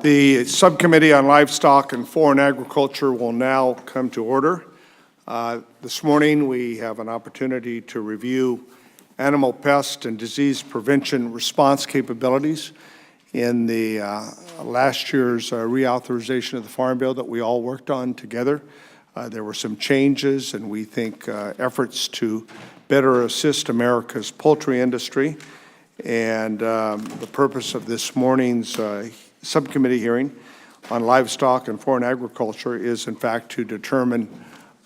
The Subcommittee on Livestock and Foreign Agriculture will now come to order. This morning we have an opportunity to review animal pest and disease prevention response capabilities in the last year's reauthorization of the Farm Bill that we all worked on together. There were some changes and we think efforts to better assist America's poultry industry. And the purpose of this morning's subcommittee hearing on livestock and foreign agriculture is, in fact, to determine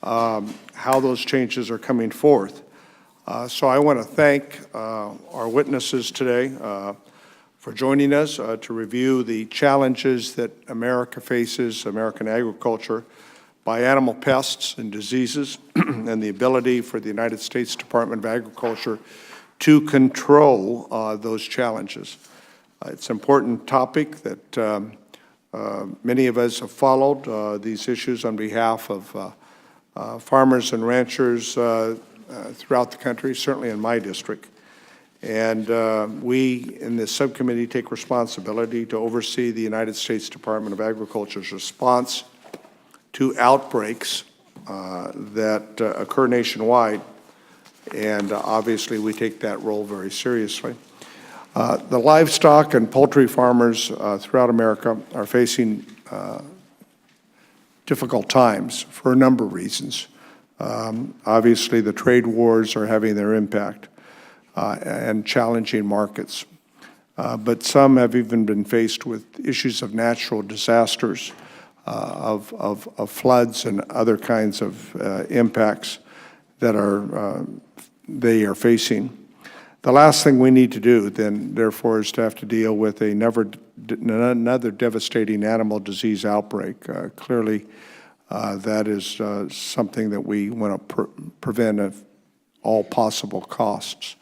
how those changes are coming forth. So I want to thank our witnesses today for joining us to review the challenges that America faces, American agriculture, by animal pests and diseases, and the ability for the United States Department of Agriculture to control those challenges. It's an important topic that many of us have followed these issues on behalf of farmers and ranchers throughout the country, certainly in my district. And we in this subcommittee take responsibility to oversee the United States Department of Agriculture's response to outbreaks that occur nationwide. And obviously we take that role very seriously. The livestock and poultry farmers throughout America are facing difficult times for a number of reasons. Obviously the trade wars are having their impact and challenging markets. But some have even been faced with issues of natural disasters, of floods and other kinds of impacts that they are facing. The last thing we need to do then, therefore, is to have to deal with another devastating animal disease outbreak. Clearly, that is something that we want to prevent at all possible costs.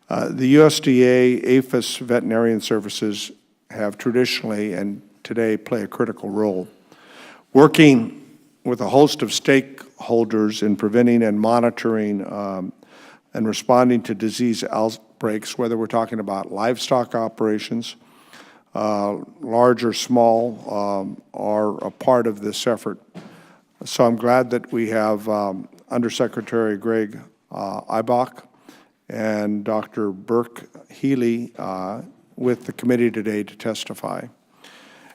The USDA, APHIS veterinarian services have traditionally and today play a critical role, working with a host of stakeholders in preventing and monitoring and responding to disease outbreaks, whether we're talking about livestock operations, large or small, are a part of this effort. So I'm glad that we have Undersecretary Greg Ibach and Dr. Burke Healy with the committee today to testify.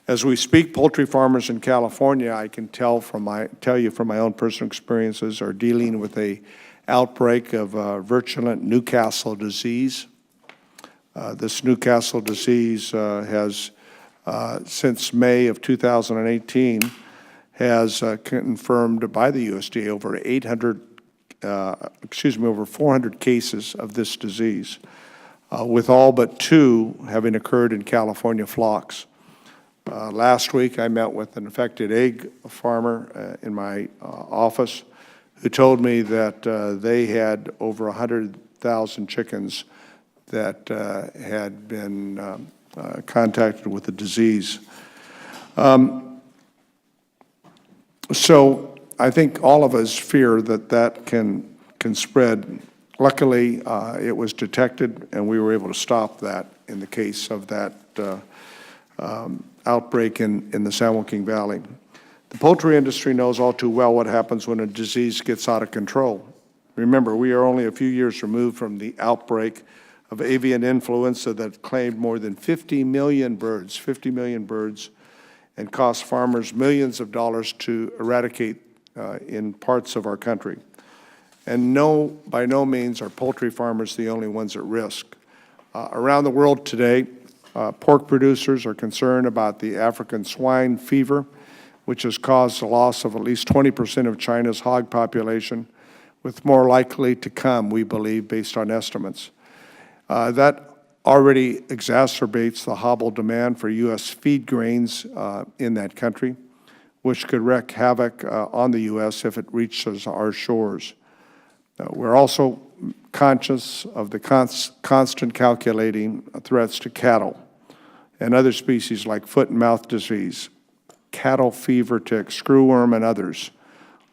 As we speak, poultry farmers in California, I can tell you from my own personal experiences, are dealing with a outbreak of virulent Newcastle disease. This Newcastle disease has, since May of 2018, has confirmed by the USDA over 400 cases of this disease, with all but 2 having occurred in California flocks. Last week, I met with an affected egg farmer in my office who told me that they had over 100,000 chickens that had been contacted with the disease. So I think all of us fear that that can spread. Luckily, it was detected, and we were able to stop that in the case of that outbreak in the San Joaquin Valley. The poultry industry knows all too well what happens when a disease gets out of control. Remember, we are only a few years removed from the outbreak of avian influenza that claimed more than 50 million birds, and cost farmers millions of dollars to eradicate in parts of our country. And by no means are poultry farmers the only ones at risk. Around the world today, pork producers are concerned about the African swine fever, which has caused the loss of at least 20% of China's hog population, with more likely to come, we believe, based on estimates. That already exacerbates the hobbled demand for U.S. feed grains in that country, which could wreak havoc on the U.S. if it reaches our shores. We're also conscious of the constant calculating threats to cattle and other species like foot and mouth disease, cattle fever tick, screwworm, and others.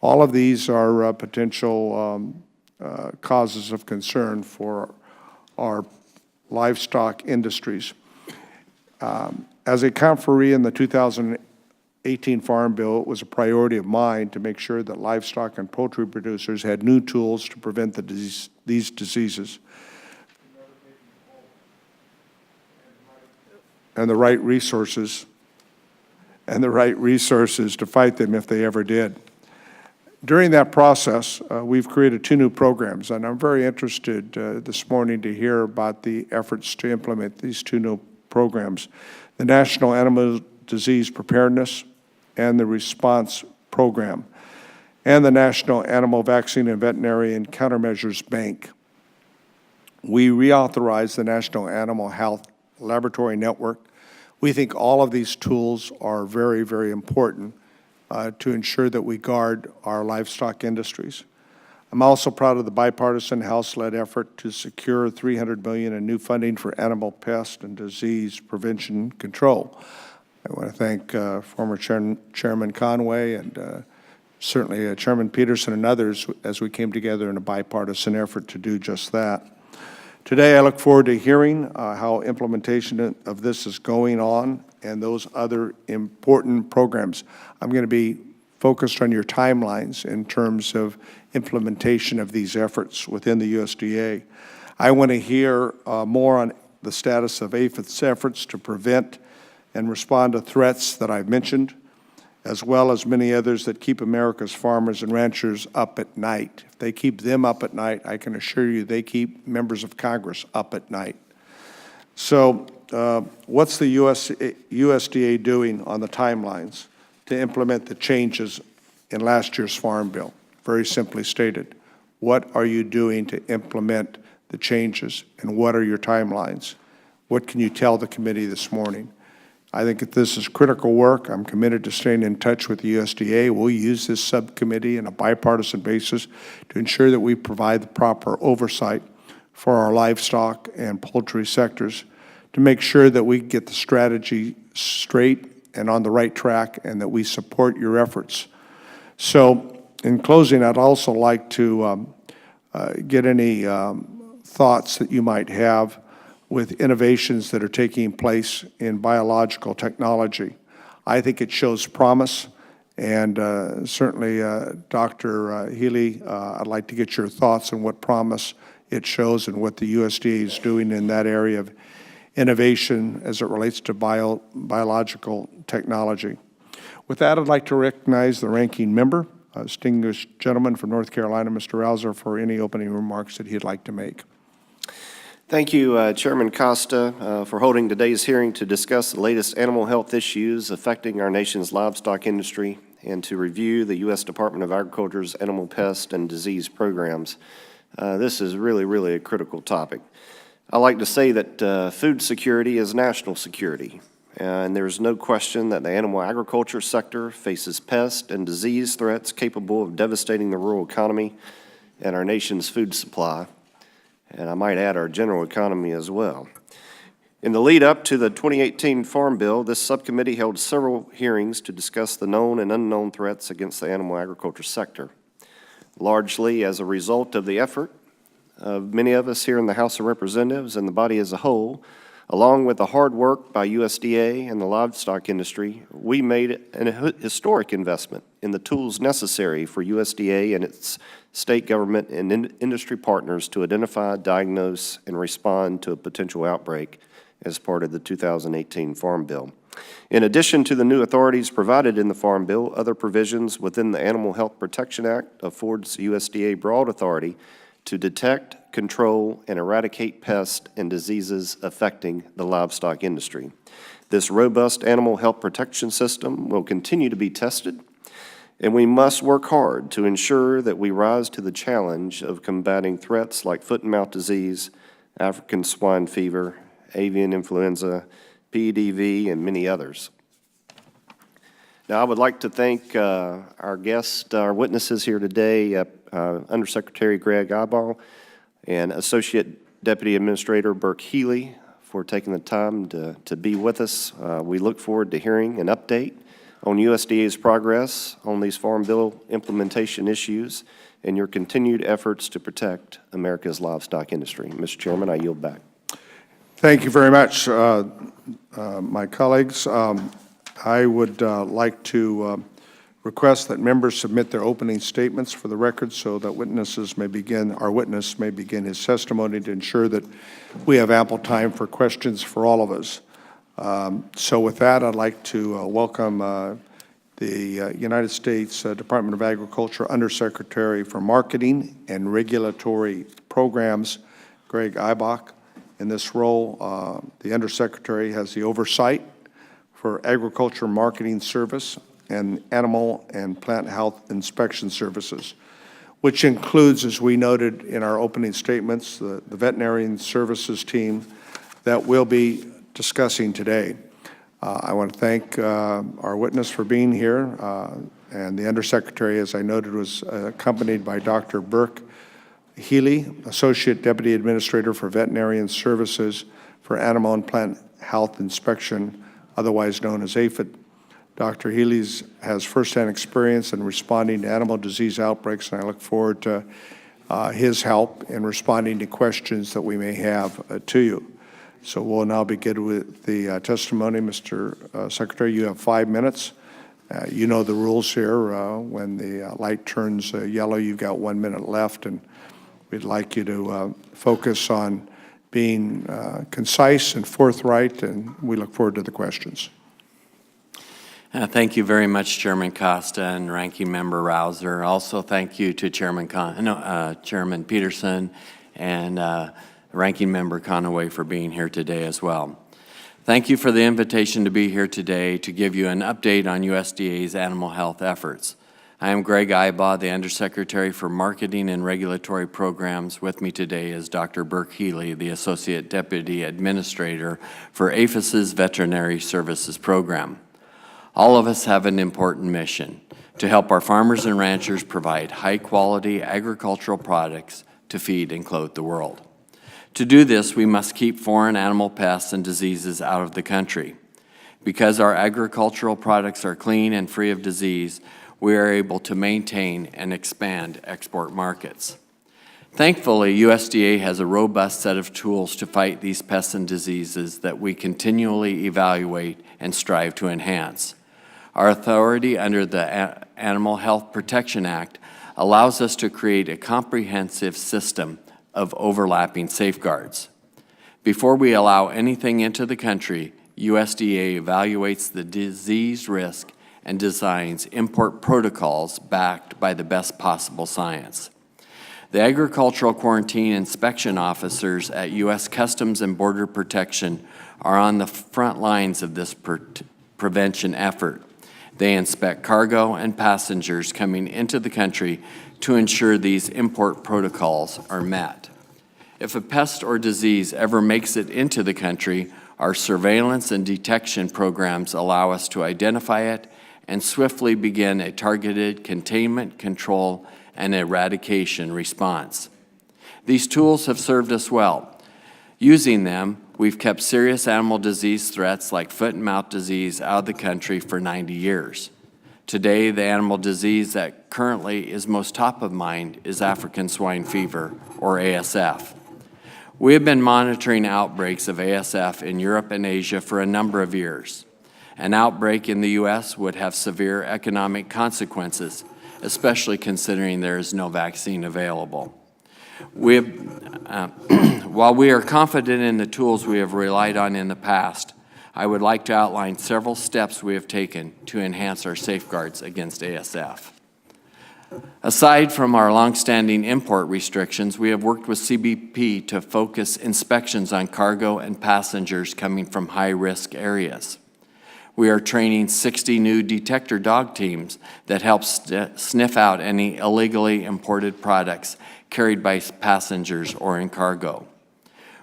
All of these are potential causes of concern for our livestock industries. As a conferee in the 2018 Farm Bill, it was a priority of mine to make sure that livestock and poultry producers had new tools to prevent these diseases and the right resources to fight them if they ever did. During that process, we've created 2 new programs, and I'm very interested this morning to hear about the efforts to implement these 2 new programs: the National Animal Disease Preparedness and the Response Program, and the National Animal Vaccine and Veterinarian Countermeasures Bank. We reauthorized the National Animal Health Laboratory Network. We think all of these tools are very, very important to ensure that we guard our livestock industries. I'm also proud of the bipartisan House-led effort to secure $300 million in new funding for animal pest and disease prevention and control. I want to thank former Chairman Conway and certainly Chairman Peterson and others as we came together in a bipartisan effort to do just that. Today, I look forward to hearing how implementation of this is going on and those other important programs. I'm going to be focused on your timelines in terms of implementation of these efforts within the USDA. I want to hear more on the status of APHIS efforts to prevent and respond to threats that I've mentioned, as well as many others that keep America's farmers and ranchers up at night. If they keep them up at night, I can assure you they keep members of Congress up at night. So what's the USDA doing on the timelines to implement the changes in last year's Farm Bill? Very simply stated, what are you doing to implement the changes, and what are your timelines? What can you tell the committee this morning? I think that this is critical work. I'm committed to staying in touch with the USDA. We'll use this subcommittee on a bipartisan basis to ensure that we provide the proper oversight for our livestock and poultry sectors to make sure that we get the strategy straight and on the right track and that we support your efforts. So in closing, I'd also like to get any thoughts that you might have with innovations that are taking place in biological technology. I think it shows promise, and certainly Dr. Healy, I'd like to get your thoughts on what promise it shows and what the USDA is doing in that area of innovation as it relates to biological technology. With that, I'd like to recognize the ranking member, distinguished gentleman from North Carolina, Mr. Rouser, for any opening remarks that he'd like to make. Thank you, Chairman Costa, for holding today's hearing to discuss the latest animal health issues affecting our nation's livestock industry and to review the U.S. Department of Agriculture's animal pest and disease programs. This is really a critical topic. I like to say that food security is national security, and there's no question that the animal agriculture sector faces pest and disease threats capable of devastating the rural economy and our nation's food supply, and I might add our general economy as well. In the lead up to the 2018 Farm Bill, this subcommittee held several hearings to discuss the known and unknown threats against the animal agriculture sector. Largely as a result of the effort of many of us here in the House of Representatives and the body as a whole, along with the hard work by USDA and the livestock industry, we made a historic investment in the tools necessary for USDA and its state government and industry partners to identify, diagnose, and respond to a potential outbreak as part of the 2018 Farm Bill. In addition to the new authorities provided in the Farm Bill, other provisions within the Animal Health Protection Act affords USDA broad authority to detect, control, and eradicate pests and diseases affecting the livestock industry. This robust animal health protection system will continue to be tested, and we must work hard to ensure that we rise to the challenge of combating threats like foot and mouth disease, African swine fever, avian influenza, PDV, and many others. Now, I would like to thank our guests, our witnesses here today, Undersecretary Greg Eyeball and Associate Deputy Administrator Burke Healy, for taking the time to be with us. We look forward to hearing an update on USDA's progress on these Farm Bill implementation issues and your continued efforts to protect America's livestock industry. Mr. Chairman, I yield back. Thank you very much, my colleagues. I would like to request that members submit their opening statements for the record so that our witness may begin his testimony to ensure that we have ample time for questions for all of us. So with that, I'd like to welcome the United States Department of Agriculture Undersecretary for Marketing and Regulatory Programs, Greg Eibach. In this role, the Undersecretary has the oversight for agriculture marketing service and animal and plant health inspection services, which includes, as we noted in our opening statements, the veterinarian services team that we'll be discussing today. I want to thank our witness for being here, and the Undersecretary, as I noted, was accompanied by Dr. Burke Healy, Associate Deputy Administrator for Veterinarian Services for Animal and Plant Health Inspection, otherwise known as APHID. Dr. Healy has firsthand experience in responding to animal disease outbreaks, and I look forward to his help in responding to questions that we may have to you. So we'll now begin with the testimony. Mr. Secretary, you have 5 minutes. You know the rules here. When the light turns yellow, you've got 1 minute left, and we'd like you to focus on being concise and forthright, and we look forward to the questions. Thank you very much, Chairman Costa and Ranking Member Rouser. Also, thank you to Chairman Peterson and Ranking Member Conaway for being here today as well. Thank you for the invitation to be here today to give you an update on USDA's animal health efforts. I am Greg Eibach, the Undersecretary for Marketing and Regulatory Programs. With me today is Dr. Burke Healy, the Associate Deputy Administrator for APHIS's Veterinary Services Program. All of us have an important mission: to help our farmers and ranchers provide high-quality agricultural products to feed and clothe the world. To do this, we must keep foreign animal pests and diseases out of the country. Because our agricultural products are clean and free of disease, we are able to maintain and expand export markets. Thankfully, USDA has a robust set of tools to fight these pests and diseases that we continually evaluate and strive to enhance. Our authority under the Animal Health Protection Act allows us to create a comprehensive system of overlapping safeguards. Before we allow anything into the country, USDA evaluates the disease risk and designs import protocols backed by the best possible science. The agricultural quarantine inspection officers at U.S. Customs and Border Protection are on the front lines of this prevention effort. They inspect cargo and passengers coming into the country to ensure these import protocols are met. If a pest or disease ever makes it into the country, our surveillance and detection programs allow us to identify it and swiftly begin a targeted containment, control, and eradication response. These tools have served us well. Using them, we've kept serious animal disease threats like foot and mouth disease out of the country for 90 years. Today, the animal disease that currently is most top of mind is African swine fever, or ASF. We have been monitoring outbreaks of ASF in Europe and Asia for a number of years. An outbreak in the U.S. would have severe economic consequences, especially considering there is no vaccine available. While we are confident in the tools we have relied on in the past, I would like to outline several steps we have taken to enhance our safeguards against ASF. Aside from our longstanding import restrictions, we have worked with CBP to focus inspections on cargo and passengers coming from high-risk areas. We are training 60 new detector dog teams that help sniff out any illegally imported products carried by passengers or in cargo.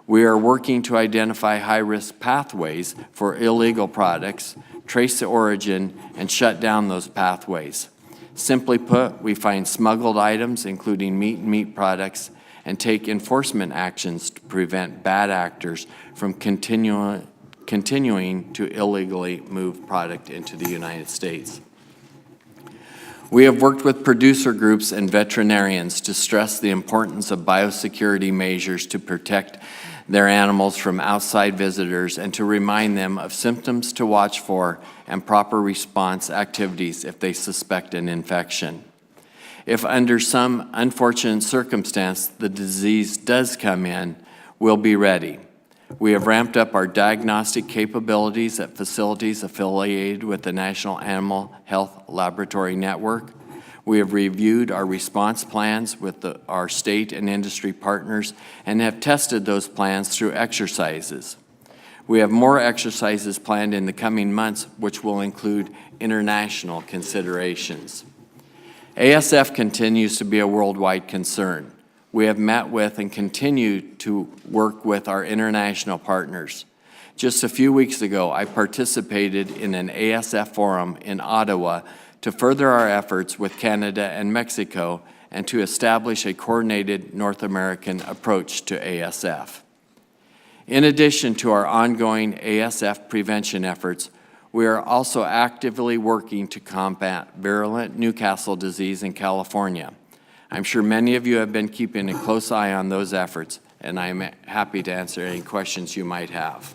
We are working to identify high-risk pathways for illegal products, trace the origin, and shut down those pathways. Simply put, we find smuggled items, including meat and meat products, and take enforcement actions to prevent bad actors from continuing to illegally move product into the United States. We have worked with producer groups and veterinarians to stress the importance of biosecurity measures to protect their animals from outside visitors and to remind them of symptoms to watch for and proper response activities if they suspect an infection. If under some unfortunate circumstance the disease does come in, we'll be ready. We have ramped up our diagnostic capabilities at facilities affiliated with the National Animal Health Laboratory Network. We have reviewed our response plans with our state and industry partners and have tested those plans through exercises. We have more exercises planned in the coming months, which will include international considerations. ASF continues to be a worldwide concern. We have met with and continue to work with our international partners. Just a few weeks ago, I participated in an ASF forum in Ottawa to further our efforts with Canada and Mexico and to establish a coordinated North American approach to ASF. In addition to our ongoing ASF prevention efforts, we are also actively working to combat virulent Newcastle disease in California. I'm sure many of you have been keeping a close eye on those efforts, and I'm happy to answer any questions you might have.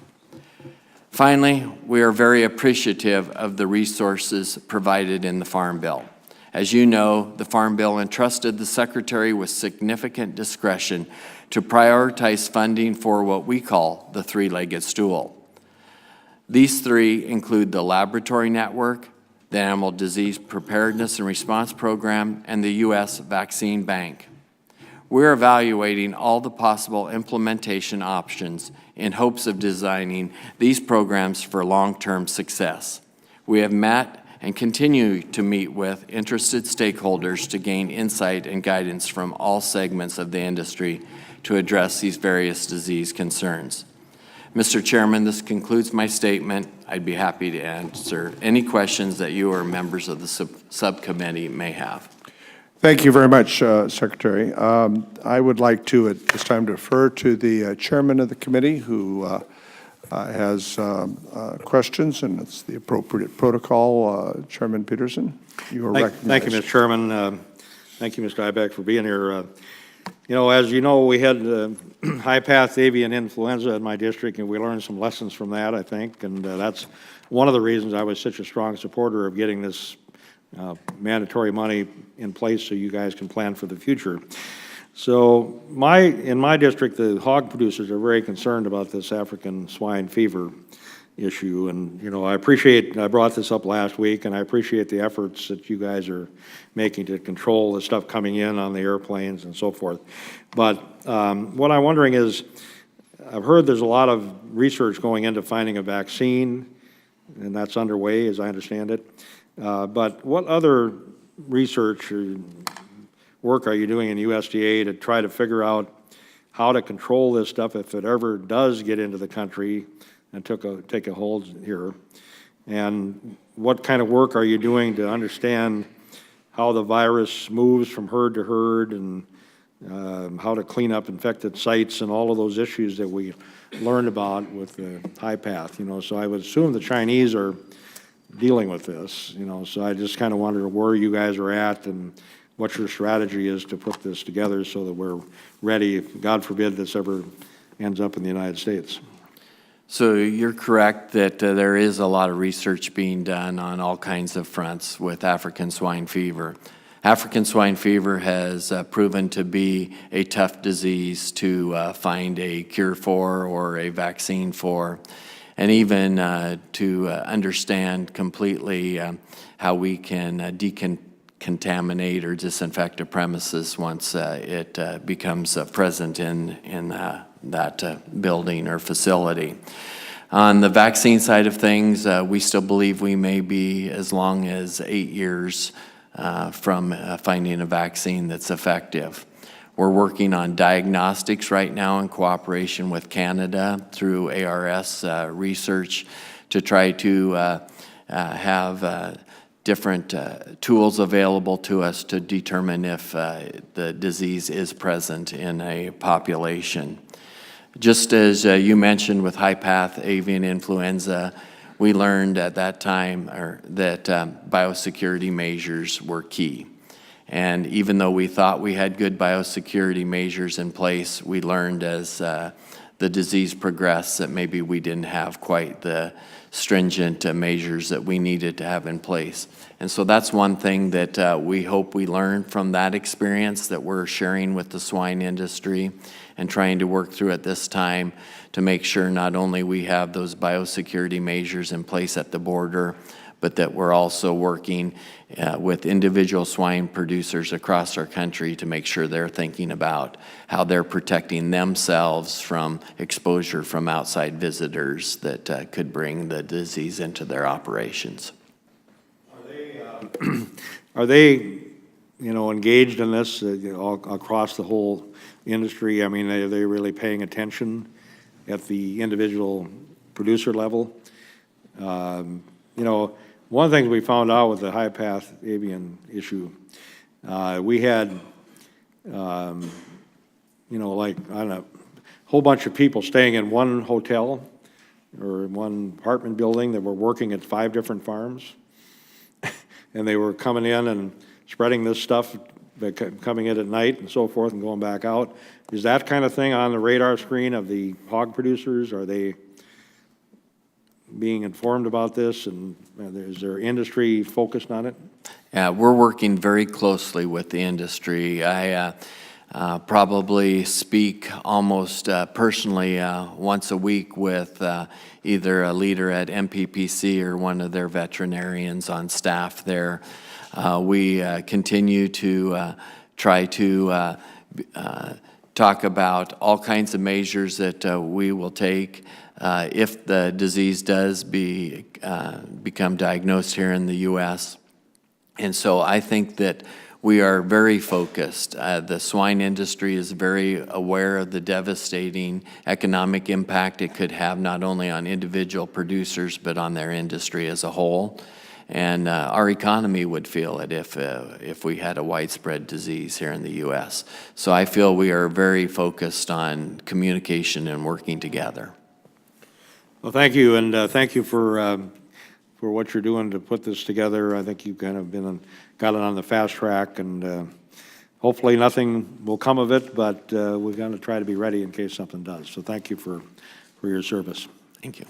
Finally, we are very appreciative of the resources provided in the Farm Bill. As you know, the Farm Bill entrusted the Secretary with significant discretion to prioritize funding for what we call the three-legged stool. These three include the laboratory network, the Animal Disease Preparedness and Response Program, and the U.S. Vaccine Bank. We're evaluating all the possible implementation options in hopes of designing these programs for long-term success. We have met and continue to meet with interested stakeholders to gain insight and guidance from all segments of the industry to address these various disease concerns. Mr. Chairman, this concludes my statement. I'd be happy to answer any questions that you or members of the subcommittee may have. Thank you very much, Secretary. I would like to, at this time, defer to the chairman of the committee who has questions, and it's the appropriate protocol. Chairman Peterson, you are recognized. Thank you, Mr. Chairman. Thank you, Mr. Ibeck, for being here. You know, as you know, we had high-path avian influenza in my district, and we learned some lessons from that, I think, and that's one of the reasons I was such a strong supporter of getting this mandatory money in place so you guys can plan for the future. So in my district, the hog producers are very concerned about this African swine fever issue, and you know, I brought this up last week, and I appreciate the efforts that you guys are making to control the stuff coming in on the airplanes and so forth. But what I'm wondering is, I've heard there's a lot of research going into finding a vaccine, and that's underway as I understand it. But what other research or work are you doing in USDA to try to figure out how to control this stuff if it ever does get into the country and take a hold here? And what kind of work are you doing to understand how the virus moves from herd to herd, and how to clean up infected sites and all of those issues that we learned about with the high path? You know, so I would assume the Chinese are dealing with this, you know, so I just kind of wonder where you guys are at and what your strategy is to put this together so that we're ready if, God forbid, this ever ends up in the United States. So you're correct that there is a lot of research being done on all kinds of fronts with African swine fever. African swine fever has proven to be a tough disease to find a cure for or a vaccine for, and even to understand completely how we can decontaminate or disinfect a premises once it becomes present in that building or facility. On the vaccine side of things, we still believe we may be as long as 8 years from finding a vaccine that's effective. We're working on diagnostics right now in cooperation with Canada through ARS research to try to have different tools available to us to determine if the disease is present in a population. Just as you mentioned with high-path avian influenza, we learned at that time that biosecurity measures were key. And even though we thought we had good biosecurity measures in place, we learned as the the disease progressed, that maybe we didn't have quite the stringent measures that we needed to have in place. And so that's one thing that we hope we learn from that experience that we're sharing with the swine industry and trying to work through at this time to make sure not only we have those biosecurity measures in place at the border, but that we're also working with individual swine producers across our country to make sure they're thinking about how they're protecting themselves from exposure from outside visitors that could bring the disease into their operations. Are they, engaged in this all across the whole industry? I mean, are they really paying attention at the individual producer level? One of the things we found out with the high-path avian issue, we had, like, I don't know, a whole bunch of people staying in one hotel or one apartment building that were working at 5 different farms. And they were coming in and spreading this stuff, coming in at night and so forth and going back out. Is that kind of thing on the radar screen of the hog producers? Are they being informed about this, and is there industry focused on it? Yeah, we're working very closely with the industry. I probably speak almost personally once a week with either a leader at MPPC or one of their veterinarians on staff there. We continue to try to talk about all kinds of measures that we will take if the disease does become diagnosed here in the U.S. And so I think that we are very focused. The swine industry is very aware of the devastating economic impact it could have not only on individual producers but on their industry as a whole. And our economy would feel it if we had a widespread disease here in the U.S. So I feel we are very focused on communication and working together. Well, thank you, and thank you for what you're doing to put this together. I think you've kind of got it on the fast track, and hopefully nothing will come of it, but we're going to try to be ready in case something does. So thank you for your service. Thank you.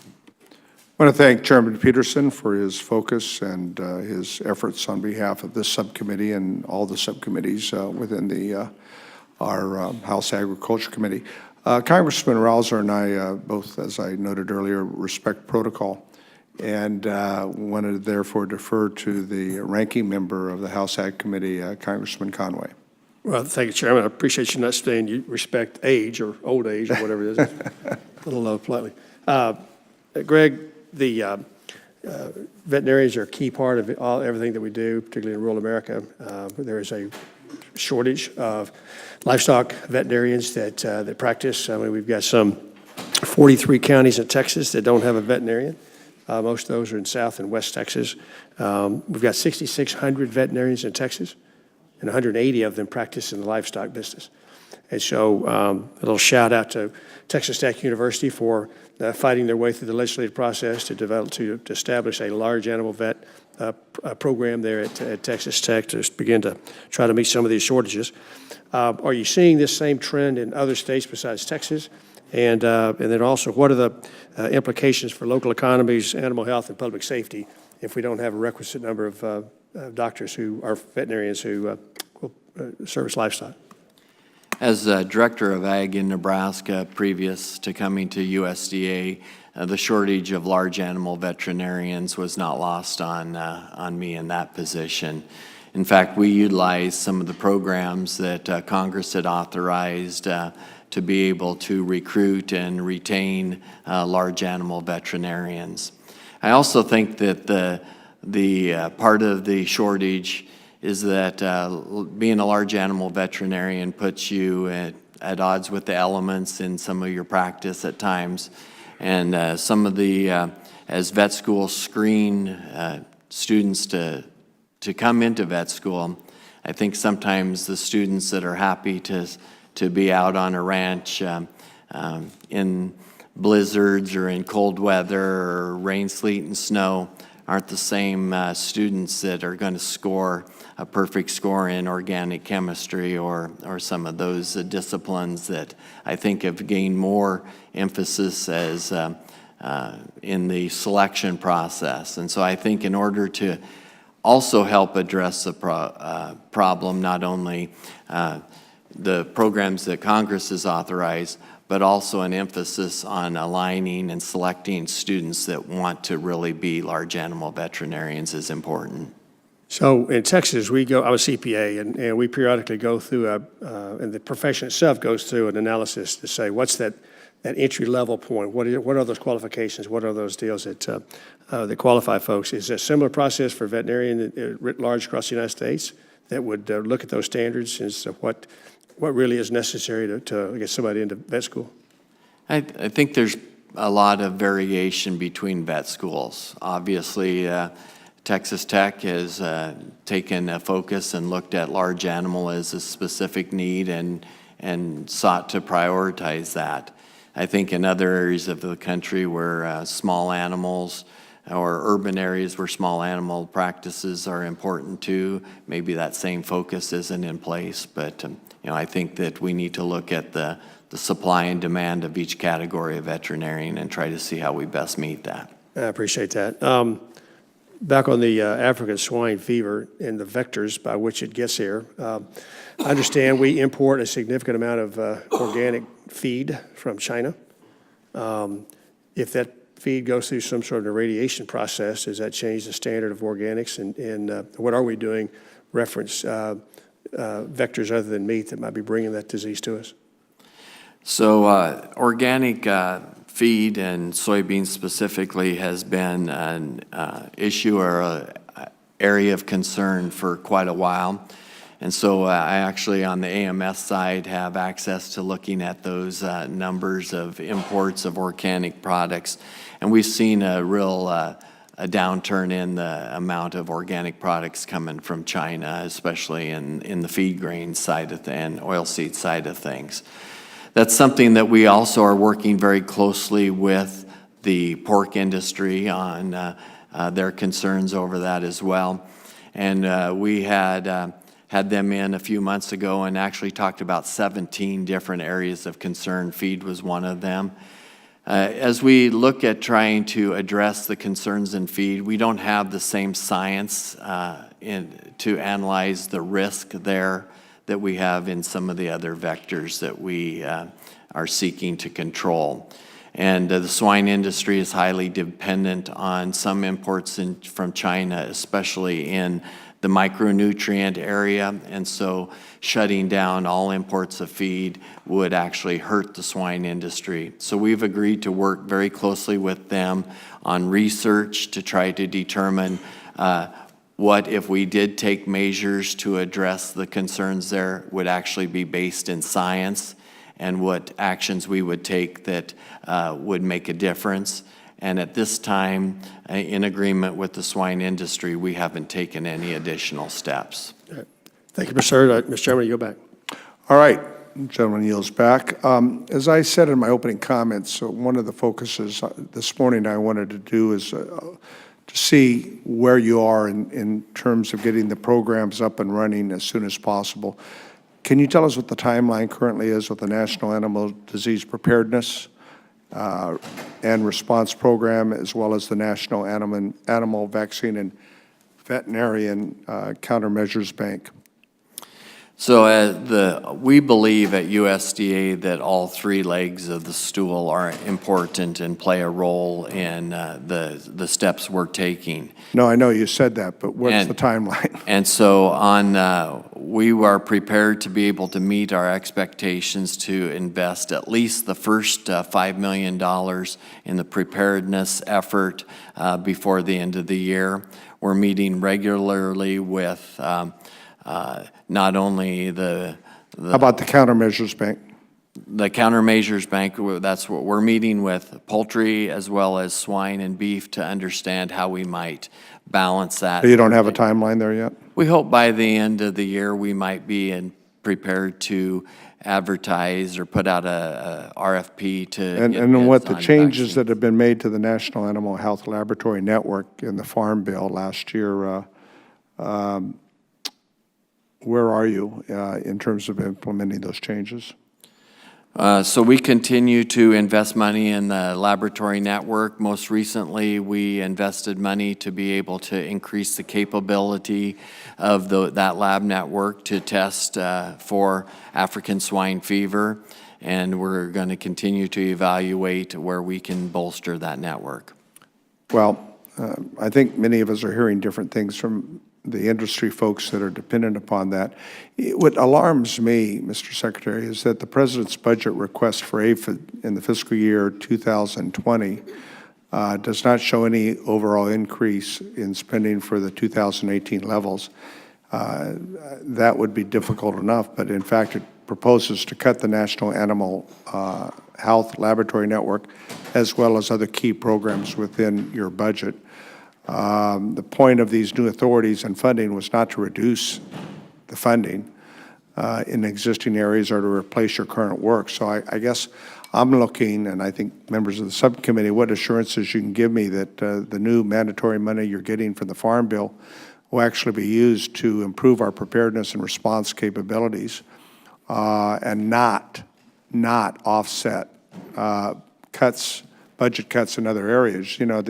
I want to thank Chairman Peterson for his focus and his efforts on behalf of this subcommittee and all the subcommittees within our House Agriculture Committee. Congressman Rouser and I both, as I noted earlier, respect protocol and wanted to therefore defer to the ranking member of the House Ag Committee, Congressman Conway. Well, thank you, Chairman. I appreciate you not saying you respect age or old age or whatever it is. A little politely. Greg, the veterinarians are a key part of everything that we do, particularly in rural America. There is a shortage of livestock veterinarians that practice. I mean, we've got some 43 counties in Texas that don't have a veterinarian. Most of those are in South and West Texas. We've got 6,600 veterinarians in Texas, and 180 of them practice in the livestock business. And so a little shout out to Texas Tech University for fighting their way through the legislative process to establish a large animal vet program there at Texas Tech to begin to try to meet some of these shortages. Are you seeing this same trend in other states besides Texas? And then also, what are the implications for local economies, animal health, and public safety if we don't have a requisite number of doctors who are veterinarians who will service livestock? As Director of Ag in Nebraska, previous to coming to USDA, the shortage of large animal veterinarians was not lost on me in that position. In fact, we utilized some of the programs that Congress had authorized to be able to recruit and retain large animal veterinarians. I also think that the part of the shortage is that being a large animal veterinarian puts you at odds with the elements in some of your practice at times. And some of the, as vet schools screen students to come into vet school, I think sometimes the students that are happy to be out on a ranch in blizzards or in cold weather or rain, sleet, and snow aren't the same students that are going to score a perfect score in organic chemistry or some of those disciplines that I think have gained more emphasis as in the selection process. And so I think in order to also help address the problem, not only the programs that Congress has authorized, but also an emphasis on aligning and selecting students that want to really be large animal veterinarians is important. So in Texas, I'm a CPA, and we periodically go through, and the profession itself goes through an analysis to say, what's that entry-level point? What are those qualifications? What are those deals that qualify folks? Is there a similar process for veterinarian writ large across the United States that would look at those standards as to what really is necessary to get somebody into vet school? I think there's a lot of variation between vet schools. Obviously, Texas Tech has taken a focus and looked at large animal as a specific need and sought to prioritize that. I think in other areas of the country where small animals or urban areas where small animal practices are important too, maybe that same focus isn't in place. But I think that we need to look at the supply and demand of each category of veterinarian and try to see how we best meet that. I appreciate that. Back on the African swine fever and the vectors by which it gets here, I understand we import a significant amount of organic feed from China. If that feed goes through some sort of irradiation process, does that change the standard of organics? And what are we doing reference vectors other than meat that might be bringing that disease to us? So organic feed and soybeans specifically has been an issue or an area of concern for quite a while. And so I actually on the AMS side have access to looking at those numbers of imports of organic products. And we've seen a real a downturn in the amount of organic products coming from China, especially in the feed grain side of and oilseed side of things. That's something that we also are working very closely with the pork industry on their concerns over that as well. And we had them in a few months ago and actually talked about 17 different areas of concern. Feed was one of them. As we look at trying to address the concerns in feed, we don't have the same science to analyze the risk there that we have in some of the other vectors that we are seeking to control. And the swine industry is highly dependent on some imports from China, especially in the micronutrient area, and so shutting down all imports of feed would actually hurt the swine industry. So we've agreed to work very closely with them on research to try to determine what, if we did take measures to address the concerns there, would actually be based in science, and what actions we would take that would make a difference. And at this time, in agreement with the swine industry, we haven't taken any additional steps. Thank you, Mr. Mr. Chairman, you go back. All right, gentleman yields back. As I said in my opening comments, one of the focuses this morning I wanted to do is to see where you are in terms of getting the programs up and running as soon as possible. Can you tell us what the timeline currently is with the National Animal Disease Preparedness and Response Program, as well as the National Animal Vaccine and Veterinarian Countermeasures Bank? So we believe at USDA that all three legs of the stool are important and play a role in the steps we're taking. No, I know you said that, but what's the timeline? And so we are prepared to be able to meet our expectations to invest at least the first $5 million in the preparedness effort before the end of the year. We're meeting regularly with not only the How about the Countermeasures Bank? The Countermeasures Bank, that's what we're meeting with poultry as well as swine and beef to understand how we might balance that. So you don't have a timeline there yet? We hope by the end of the year we might be in prepared to advertise or put out a RFP to And get and then what bids the on changes vaccines. that have been made to the National Animal Health Laboratory Network in the Farm Bill last year, where are you in terms of implementing those changes? So we continue to invest money in the laboratory network. Most recently, we invested money to be able to increase the capability of that lab network to test for African swine fever, and we're going to continue to evaluate where we can bolster that network. Well, I think many of us are hearing different things from the industry folks that are dependent upon that. What alarms me, Mr. Secretary, is that the President's budget request for aphid in the fiscal year 2020 does not show any overall increase in spending for the 2018 levels. That would be difficult enough, but in fact, it proposes to cut the National Animal Health Laboratory Network as well as other key programs within your budget. The point of these new authorities and funding was not to reduce the funding in existing areas or to replace your current work. So I guess I'm looking, and I think members of the subcommittee, what assurances you can give me that the new mandatory money you're getting from the Farm Bill will actually be used to improve our preparedness and response capabilities and not offset budget cuts in other areas. You know,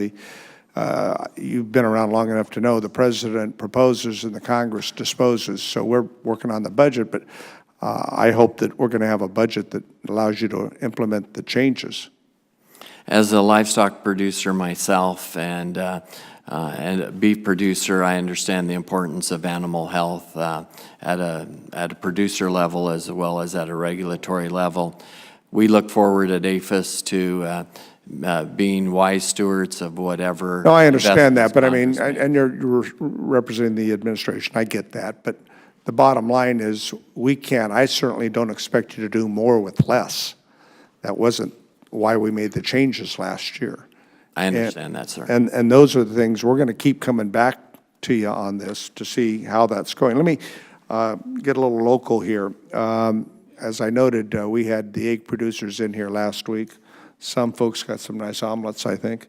you've been around long enough to know the President proposes and the Congress disposes. So we're working on the budget, but I hope that we're going to have a budget that allows you to implement the changes. As a livestock producer myself and a beef producer, I understand the importance of animal health at a producer level as well as at a regulatory level. We look forward at APHIS to being wise stewards of whatever. No, I understand that, but I mean, Congress and you're representing the administration. I get that, but the bottom line is I certainly don't expect you to do more with less. That wasn't why we made the changes last year. I understand that, sir. And those are the things we're going to keep coming back to you on this to see how that's going. Let me get a little local here. As I noted, we had the egg producers in here last week. Some folks got some nice omelets, I think.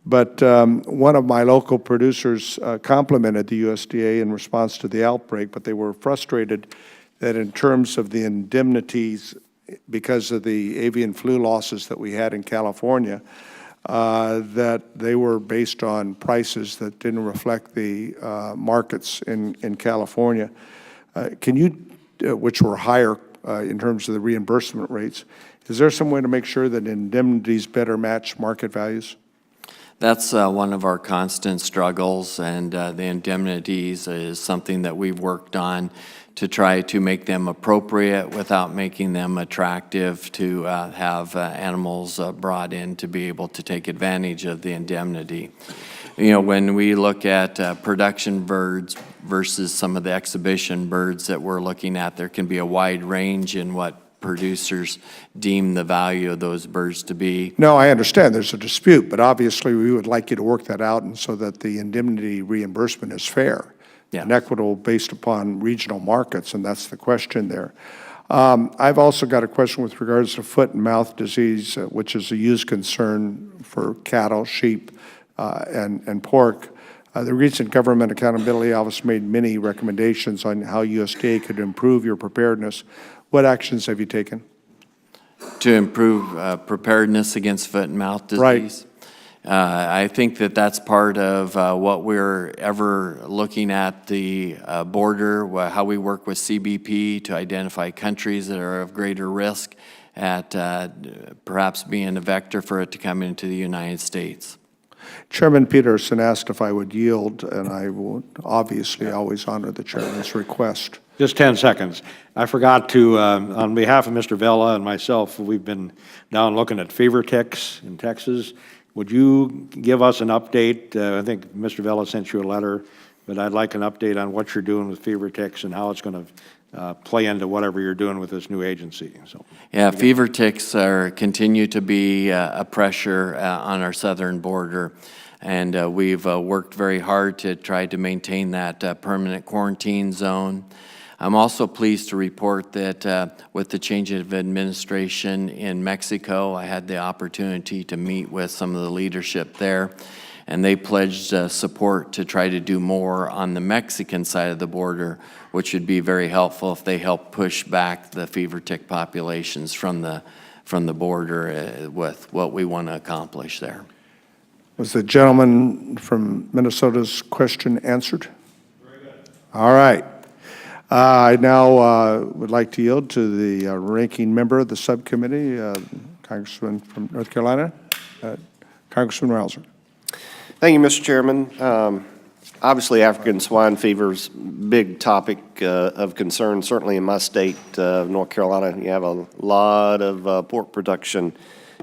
But one of my local producers complimented the USDA in response to the outbreak, but they were frustrated that in terms of the indemnities because of the avian flu losses that we had in California, that they were based on prices that didn't reflect the markets in California. Which were higher in terms of the reimbursement rates. Is there some way to make sure that indemnities better match market values? That's one of our constant struggles, and the indemnities is something that we've worked on to try to make them appropriate without making them attractive to have animals brought in to be able to take advantage of the indemnity. You know, when we look at production birds versus some of the exhibition birds that we're looking at, there can be a wide range in what producers deem the value of those birds to be. No, I understand there's a dispute, but obviously we would like you to work that out and so that the indemnity reimbursement is fair and equitable based upon regional markets, and that's the question there. I've also got a question with regards to foot and mouth disease, which is a huge concern for cattle, sheep, and pork. The recent Government Accountability Office made many recommendations on how USDA could improve your preparedness. What actions have you taken? To improve preparedness against foot and mouth disease? Right. I think that that's part of what we're ever looking at the border, how we work with CBP to identify countries that are of greater risk at perhaps being a vector for it to come into the United States. Chairman Peterson asked if I would yield, and I will obviously always honor the chairman's request. Just 10 seconds. I forgot to, on behalf of Mr. Vela and myself, we've been down looking at fever ticks in Texas. Would you give us an update? I think Mr. Vela sent you a letter, but I'd like an update on what you're doing with fever ticks and how it's going to play into whatever you're doing with this new agency. So. Yeah, fever ticks continue to be a pressure on our southern border, and we've worked very hard to try to maintain that permanent quarantine zone. I'm also pleased to report that with the change of administration in Mexico, I had the opportunity to meet with some of the leadership there, and they pledged support to try to do more on the Mexican side of the border, which would be very helpful if they help push back the fever tick populations from the border with what we want to accomplish there. Was the gentleman from Minnesota's question answered? Very good. All right. I now would like to yield to the ranking member of the subcommittee, Congressman from North Carolina, Congressman Rouser. Thank you, Mr. Chairman. Obviously, African swine fever is a big topic of concern, certainly in my state of North Carolina. You have a lot of pork production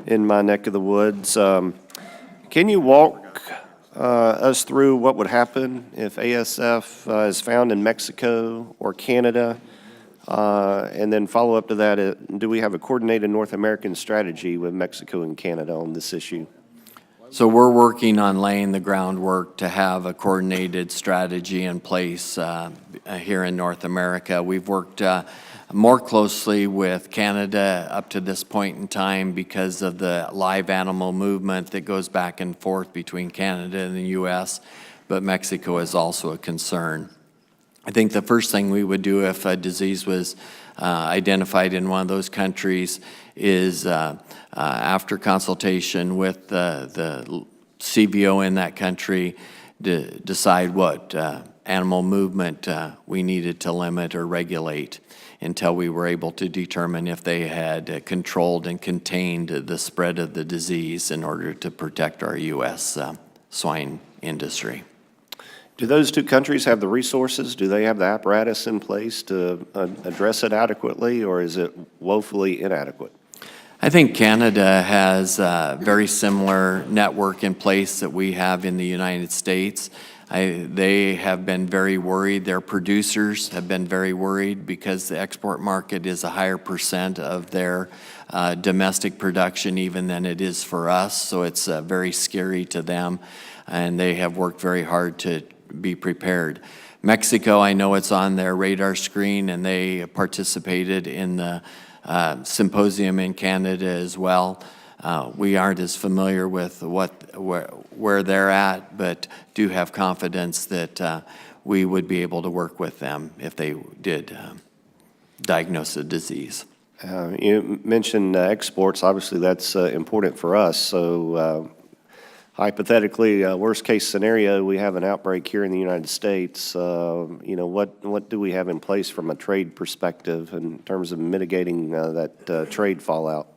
in my neck of the woods. Can you walk us through what would happen if ASF is found in Mexico or Canada? And then follow up to that, do we have a coordinated North American strategy with Mexico and Canada on this issue? So we're working on laying the groundwork to have a coordinated strategy in place here in North America. We've worked more closely with Canada up to this point in time because of the live animal movement that goes back and forth between Canada and the U.S., but Mexico is also a concern. I think the first thing we would do if a disease was identified in one of those countries is after consultation with the CVO in that country, decide what animal movement we needed to limit or regulate until we were able to determine if they had controlled and contained the spread of the disease in order to protect our U.S. swine industry. Do those two countries have the resources? Do they have the apparatus in place to address it adequately, or is it woefully inadequate? I think Canada has a very similar network in place that we have in the United States. They have been very worried. Their producers have been very worried because the export market is a higher percent of their domestic production even than it is for us, so it's very scary to them, and they have worked very hard to be prepared. Mexico, I know it's on their radar screen, and they participated in the symposium in Canada as well. We aren't as familiar with where they're at, but do have confidence that we would be able to work with them if they did diagnose a disease. You mentioned exports. Obviously, that's important for us. So hypothetically, worst case scenario, we have an outbreak here in the United States. What do we have in place from a trade perspective in terms of mitigating that trade fallout?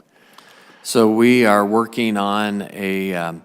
So we are working on a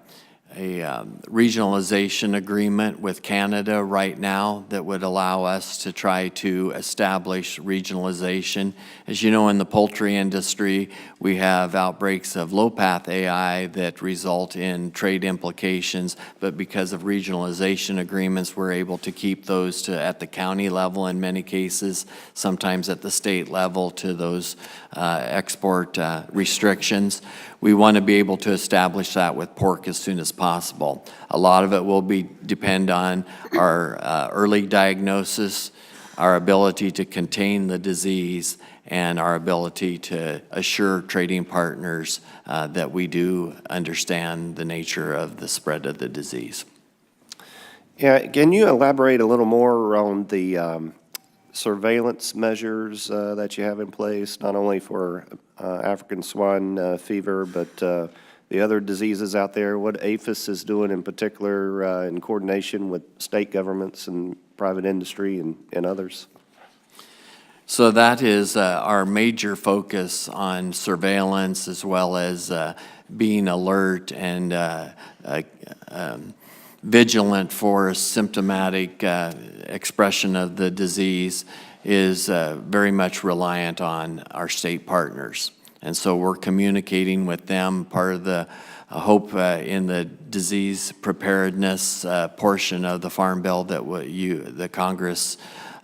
regionalization agreement with Canada right now that would allow us to try to establish regionalization. As you know, in the poultry industry, we have outbreaks of low-path AI that result in trade implications, but because of regionalization agreements, we're able to keep those at the county level in many cases, sometimes at the state level to those export restrictions. We want to be able to establish that with pork as soon as possible. A lot of it will depend on our early diagnosis, our ability to contain the disease, and our ability to assure trading partners that we do understand the nature of the spread of the disease. Yeah, can you elaborate a little more on the surveillance measures that you have in place, not only for African swine fever, but the other diseases out there? What APHIS is doing in particular in coordination with state governments and private industry and others? So that is our major focus on surveillance, as well as being alert and vigilant for symptomatic expression of the disease is very much reliant on our state partners. And so we're communicating with them. Part of the hope in the disease preparedness portion of the Farm Bill that the Congress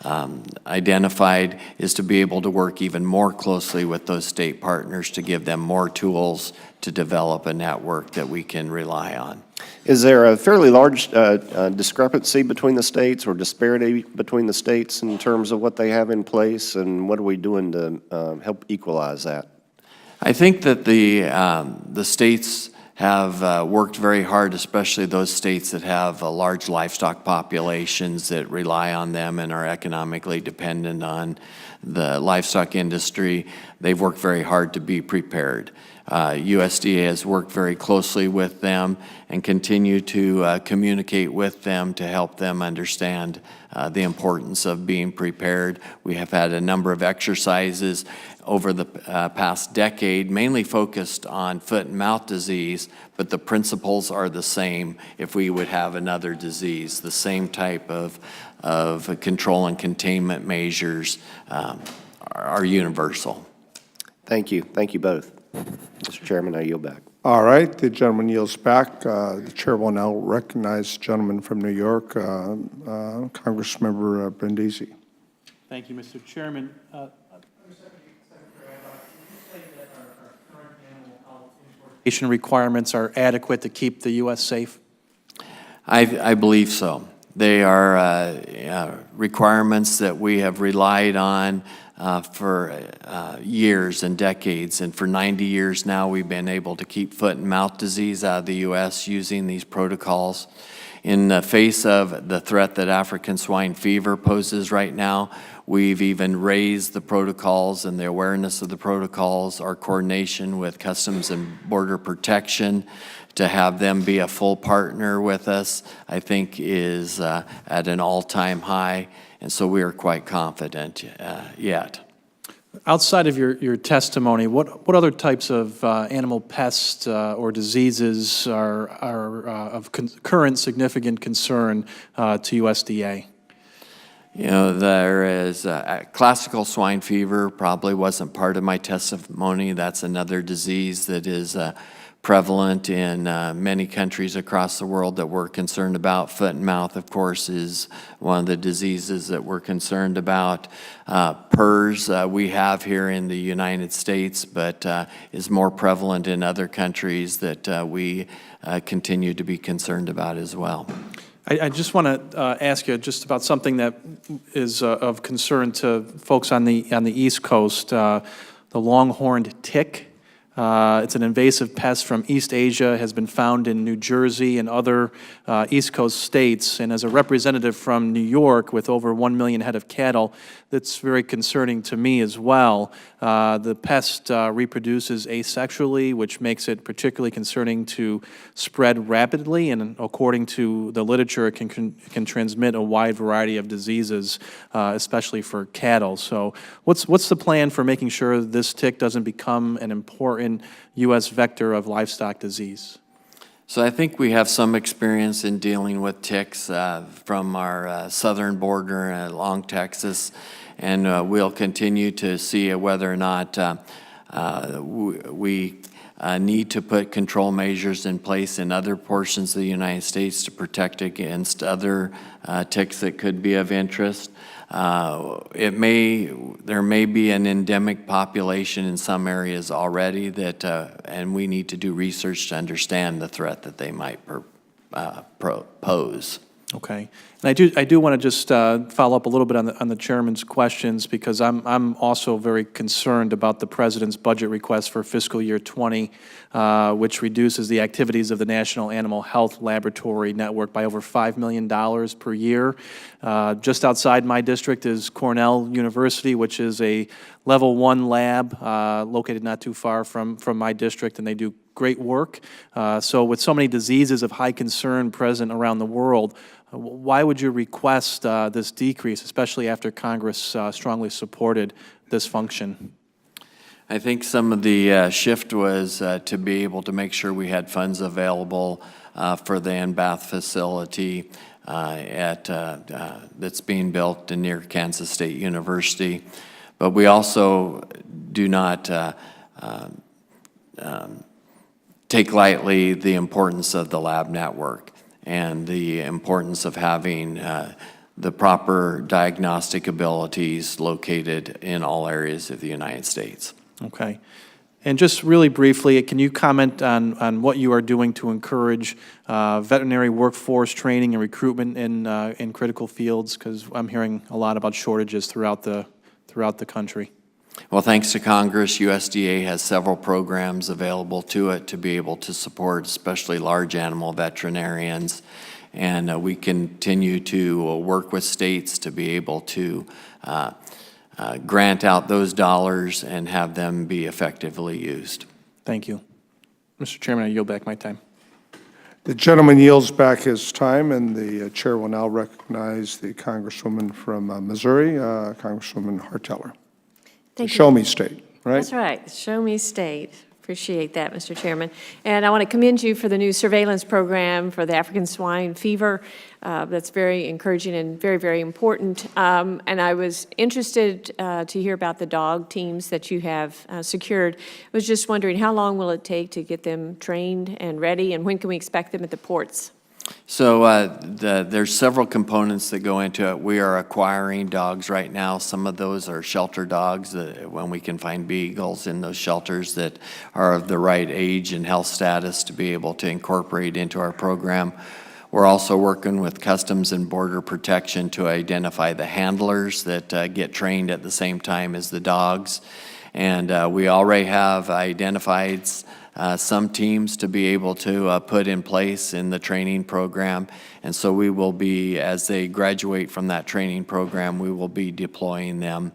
identified is to be able to work even more closely with those state partners to give them more tools to develop a network that we can rely on. Is there a fairly large discrepancy between the states or disparity between the states in terms of what they have in place, and what are we doing to help equalize that? I think that the states have worked very hard, especially those states that have large livestock populations that rely on them and are economically dependent on the livestock industry. They've worked very hard to be prepared. USDA has worked very closely with them and continue to communicate with them to help them understand the importance of being prepared. We have had a number of exercises over the past decade, mainly focused on foot and mouth disease, but the principles are the same if we would have another disease. The same type of control and containment measures are universal. Thank you. Thank you both. Mr. Chairman, I yield back. All right, the gentleman yields back. The chair will now recognize the gentleman from New York, Congressmember Brindisi. Thank you, Mr. Chairman. Requirements are adequate to keep the U.S. safe? I believe so. They are requirements that we have relied on for years and decades, and for 90 years now we've been able to keep foot and mouth disease out of the U.S. using these protocols. In the face of the threat that African swine fever poses right now, we've even raised the protocols and the awareness of the protocols, our coordination with Customs and Border Protection to have them be a full partner with us, I think is at an all-time high, and so we are quite confident yet. Outside of your testimony, what other types of animal pests or diseases are of current significant concern to USDA? You know, there is classical swine fever probably wasn't part of my testimony. That's another disease that is prevalent in many countries across the world that we're concerned about. Foot and mouth, of course, is one of the diseases that we're concerned about. PRRS we have here in the United States, but is more prevalent in other countries that we continue to be concerned about as well. I just want to ask you just about something that is of concern to folks on the East Coast, the Longhorned Tick. It's an invasive pest from East Asia, has been found in New Jersey and other East Coast states, and as a representative from New York with over 1 million head of cattle, that's very concerning to me as well. The pest reproduces asexually, which makes it particularly concerning to spread rapidly, and according to the literature, it can transmit a wide variety of diseases, especially for cattle. So what's the plan for making sure this tick doesn't become an important U.S. vector of livestock disease? So I think we have some experience in dealing with ticks from our southern border along Texas, and we'll continue to see whether or not we need to put control measures in place in other portions of the United States to protect against other ticks that could be of interest. There may be an endemic population in some areas already that, and we need to do research to understand the threat that they might pose. Okay, and I do want to just follow up a little bit on the chairman's questions, because I'm also very concerned about the president's budget request for fiscal year 20, which reduces the activities of the National Animal Health Laboratory Network by over $5 million per year. Just outside my district is Cornell University, which is a level 1 lab located not too far from my district, and they do great work. So with so many diseases of high concern present around the world, why would you request this decrease, especially after Congress strongly supported this function? I think some of the shift was to be able to make sure we had funds available for the NBAth facility that's being built near Kansas State University. But we also do not take lightly the importance of the lab network and the importance of having the proper diagnostic abilities located in all areas of the United States. Okay. And just really briefly, can you comment on what you are doing to encourage veterinary workforce training and recruitment in critical fields? Because I'm hearing a lot about shortages throughout the country. Well, thanks to Congress, USDA has several programs available to it to be able to support especially large animal veterinarians. And we continue to work with states to be able to grant out those dollars and have them be effectively used. Thank you. Mr. Chairman, I yield back my time. The gentleman yields back his time, and the chair will now recognize the Congresswoman from Missouri, Congresswoman Harteller. Thank you. Show me state, right? That's right. Show me state. Appreciate that, Mr. Chairman. And I want to commend you for the new surveillance program for the African swine fever. That's very encouraging and very, very important. And I was interested to hear about the dog teams that you have secured. I was just wondering, how long will it take to get them trained and ready, and when can we expect them at the ports? So there's several components that go into it. We are acquiring dogs right now. Some of those are shelter dogs, when we can find beagles in those shelters that are of the right age and health status to be able to incorporate into our program. We're also working with Customs and Border Protection to identify the handlers that get trained at the same time as the dogs. And we already have identified some teams to be able to put in place in the training program. And so we will be, as they graduate from that training program, we will be deploying them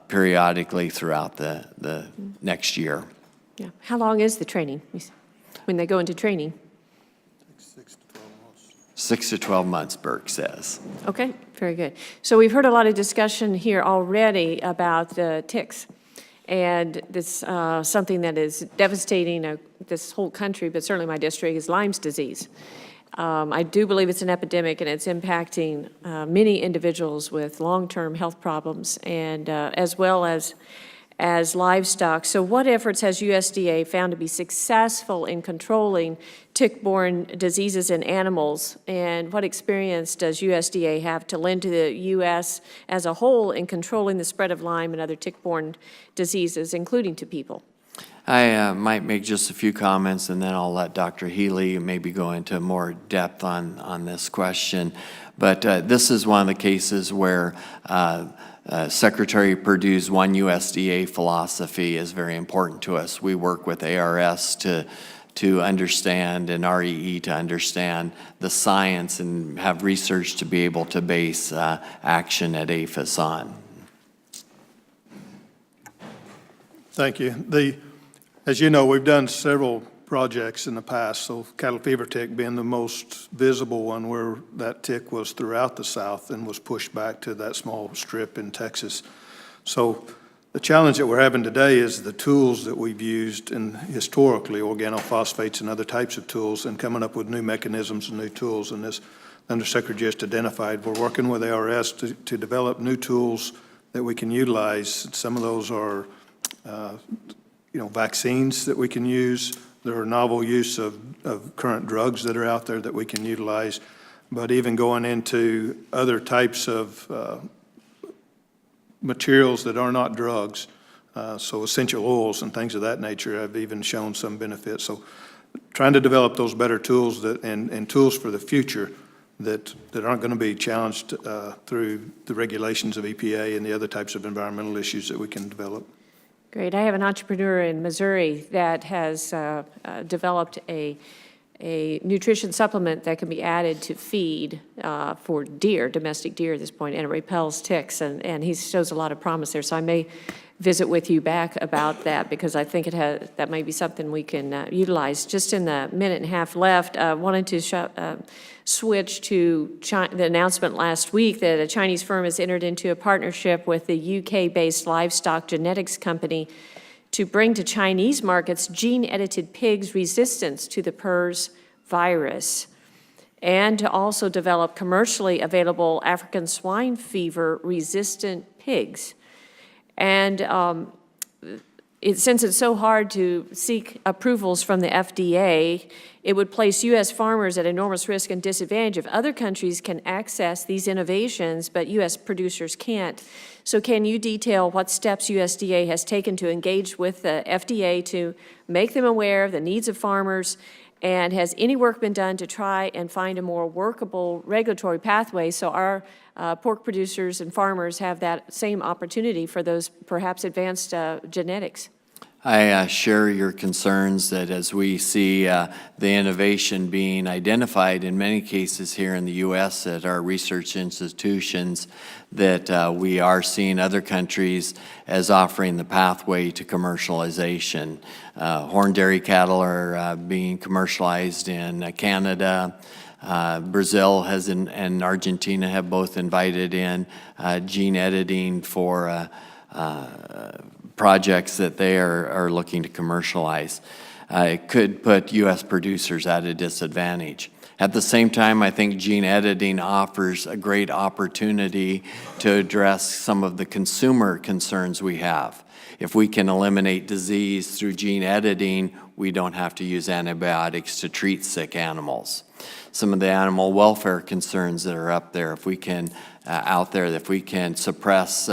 periodically throughout the next year. Yeah. How long is the training when they go into training? 6 to 12 months, Burke says. Okay, very good. So we've heard a lot of discussion here already about the ticks. And this something that is devastating this whole country, but certainly my district, is Lyme's disease. I do believe it's an epidemic, and it's impacting many individuals with long-term health problems, and as well as livestock. So what efforts has USDA found to be successful in controlling tick-borne diseases in animals, and what experience does USDA have to lend to the U.S. as a whole in controlling the spread of Lyme and other tick-borne diseases, including to people? I might make just a few comments, and then I'll let Dr. Healy maybe go into more depth on this question. But this is one of the cases where Secretary Perdue's One USDA philosophy is very important to us. We work with ARS to understand, and REE to understand the science and have research to be able to base action at APHIS on. Thank you. As you know, we've done several projects in the past, so cattle fever tick being the most visible one, where that tick was throughout the South and was pushed back to that small strip in Texas. So the challenge that we're having today is the tools that we've used and historically, organophosphates and other types of tools, and coming up with new mechanisms and new tools. And as Undersecretary just identified, we're working with ARS to develop new tools that we can utilize. Some of those are vaccines that we can use. There are novel use of current drugs that are out there that we can utilize, but even going into other types of materials that are not drugs, so essential oils and things of that nature have even shown some benefit. So trying to develop those better tools and tools for the future that aren't going to be challenged through the regulations of EPA and the other types of environmental issues that we can develop. Great. I have an entrepreneur in Missouri that has developed a nutrition supplement that can be added to feed for deer, domestic deer at this point, and it repels ticks, and he shows a lot of promise there. So I may visit with you back about that, because I think that may be something we can utilize. Just in the minute and a half left, I wanted to switch to the announcement last week that a Chinese firm has entered into a partnership with the UK-based livestock genetics company to bring to Chinese markets gene-edited pigs' resistance to the PRRS virus, and to also develop commercially available African swine fever resistant pigs. And since it's so hard to seek approvals from the FDA, it would place U.S. farmers at enormous risk and disadvantage if other countries can access these innovations, but U.S. producers can't. So can you detail what steps USDA has taken to engage with the FDA to make them aware of the needs of farmers? And has any work been done to try and find a more workable regulatory pathway so our pork producers and farmers have that same opportunity for those perhaps advanced genetics? I share your concerns that as we see the innovation being identified in many cases here in the U.S. at our research institutions, that we are seeing other countries as offering the pathway to commercialization. Horned dairy cattle are being commercialized in Canada. Brazil has and Argentina have both invited in gene editing for projects that they are looking to commercialize. It could put U.S. producers at a disadvantage. At the same time, I think gene editing offers a great opportunity to address some of the consumer concerns we have. If we can eliminate disease through gene editing, we don't have to use antibiotics to treat sick animals. Some of the animal welfare concerns that are up there, if we can if we can suppress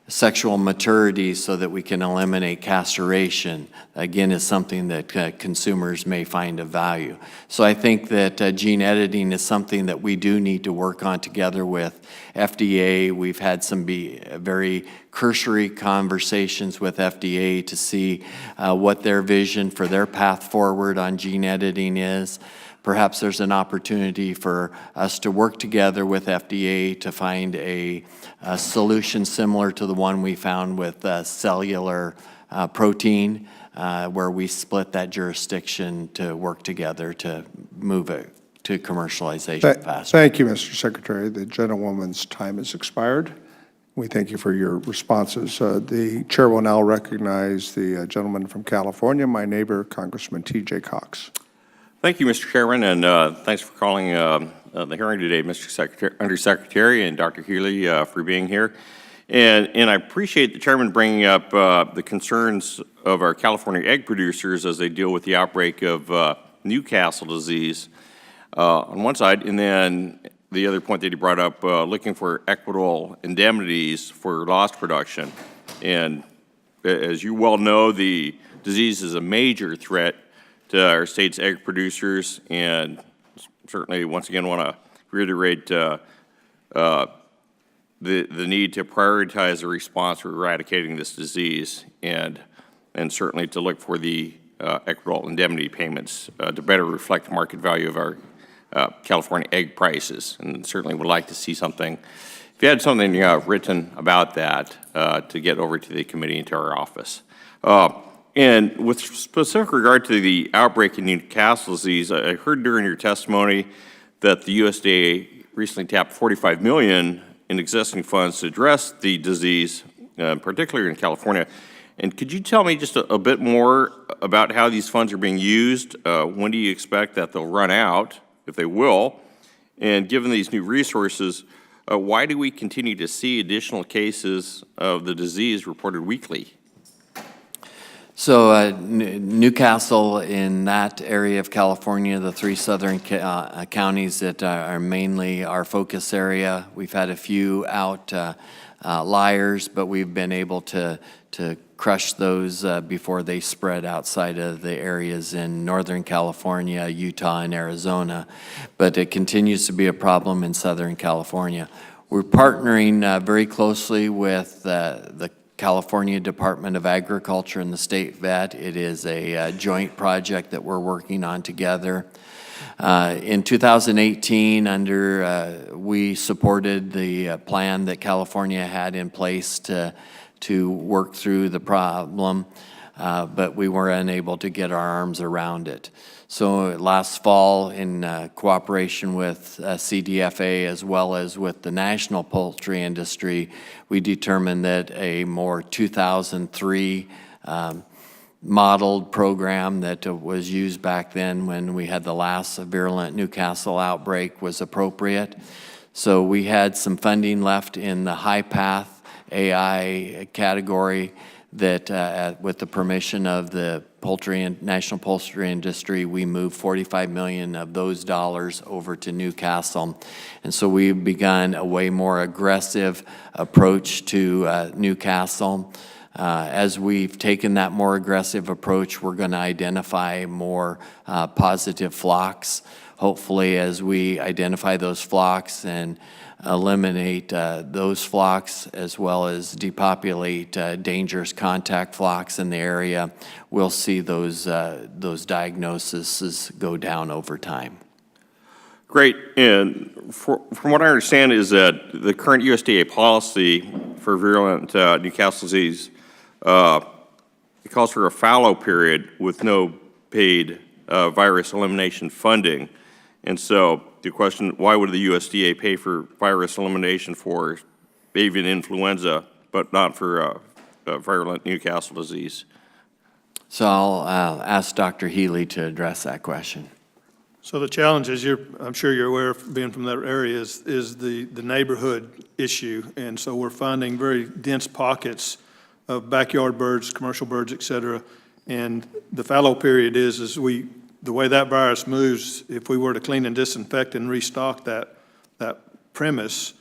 sexual maturity so that we can eliminate castration, again, is something that consumers may find of value. So I think that gene editing is something that we do need to work on together with FDA. We've had some very cursory conversations with FDA to see what their vision for their path forward on gene editing is. Perhaps there's an opportunity for us to work together with FDA to find a solution similar to the one we found with cellular protein, where we split that jurisdiction to work together to move it to commercialization faster. Thank you, Mr. Secretary. The gentlewoman's time has expired. We thank you for your responses. The chair will now recognize the gentleman from California, my neighbor, Congressman T.J. Cox. Thank you, Mr. Chairman, and thanks for calling the hearing today, Mr. Undersecretary and Dr. Healy, for being here. And I appreciate the chairman bringing up the concerns of our California egg producers as they deal with the outbreak of Newcastle disease on one side, and then the other point that he brought up, looking for equitable indemnities for lost production. And as you well know, the disease is a major threat to our state's egg producers, and certainly once again want to reiterate the need to prioritize the response for eradicating this disease, and certainly to look for the equitable indemnity payments to better reflect the market value of our California egg prices, and certainly would like to see something. If you had something written about that to get over to the committee and to our office. And with specific regard to the outbreak in Newcastle disease, I heard during your testimony that the USDA recently tapped $45 million in existing funds to address the disease, particularly in California. And could you tell me just a bit more about how these funds are being used? When do you expect that they'll run out, if they will? And given these new resources, why do we continue to see additional cases of the disease reported weekly? So Newcastle, in that area of California, the three southern counties that are mainly our focus area, we've had a few outliers, but we've been able to crush those before they spread outside of the areas in Northern California, Utah, and Arizona. But it continues to be a problem in Southern California. We're partnering very closely with the California Department of Agriculture and the state vet. It is a joint project that we're working on together. In 2018, we supported the plan that California had in place to work through the problem, but we were unable to get our arms around it. So last fall, in cooperation with CDFA as well as with the national poultry industry, we determined that a more 2003 modeled program that was used back then when we had the last virulent Newcastle outbreak was appropriate. So we had some funding left in the high path AI category that with the permission of the National Poultry Industry, we moved $45 million of those dollars over to Newcastle. And so we've begun a way more aggressive approach to Newcastle. As we've taken that more aggressive approach, we're going to identify more positive flocks. Hopefully, as we identify those flocks and eliminate those flocks, as well as depopulate dangerous contact flocks in the area, we'll see those diagnoses go down over time. Great. And from what I understand is that the current USDA policy for virulent Newcastle disease, it calls for a fallow period with no paid virus elimination funding. And so the question, why would the USDA pay for virus elimination for avian influenza, but not for virulent Newcastle disease? So I'll ask Dr. Healy to address that question. So the challenge, as I'm sure you're aware of being from that area, is the neighborhood issue. And so we're finding very dense pockets of backyard birds, commercial birds, et cetera. And the fallow period is the way that virus moves, if we were to clean and disinfect and restock that premise,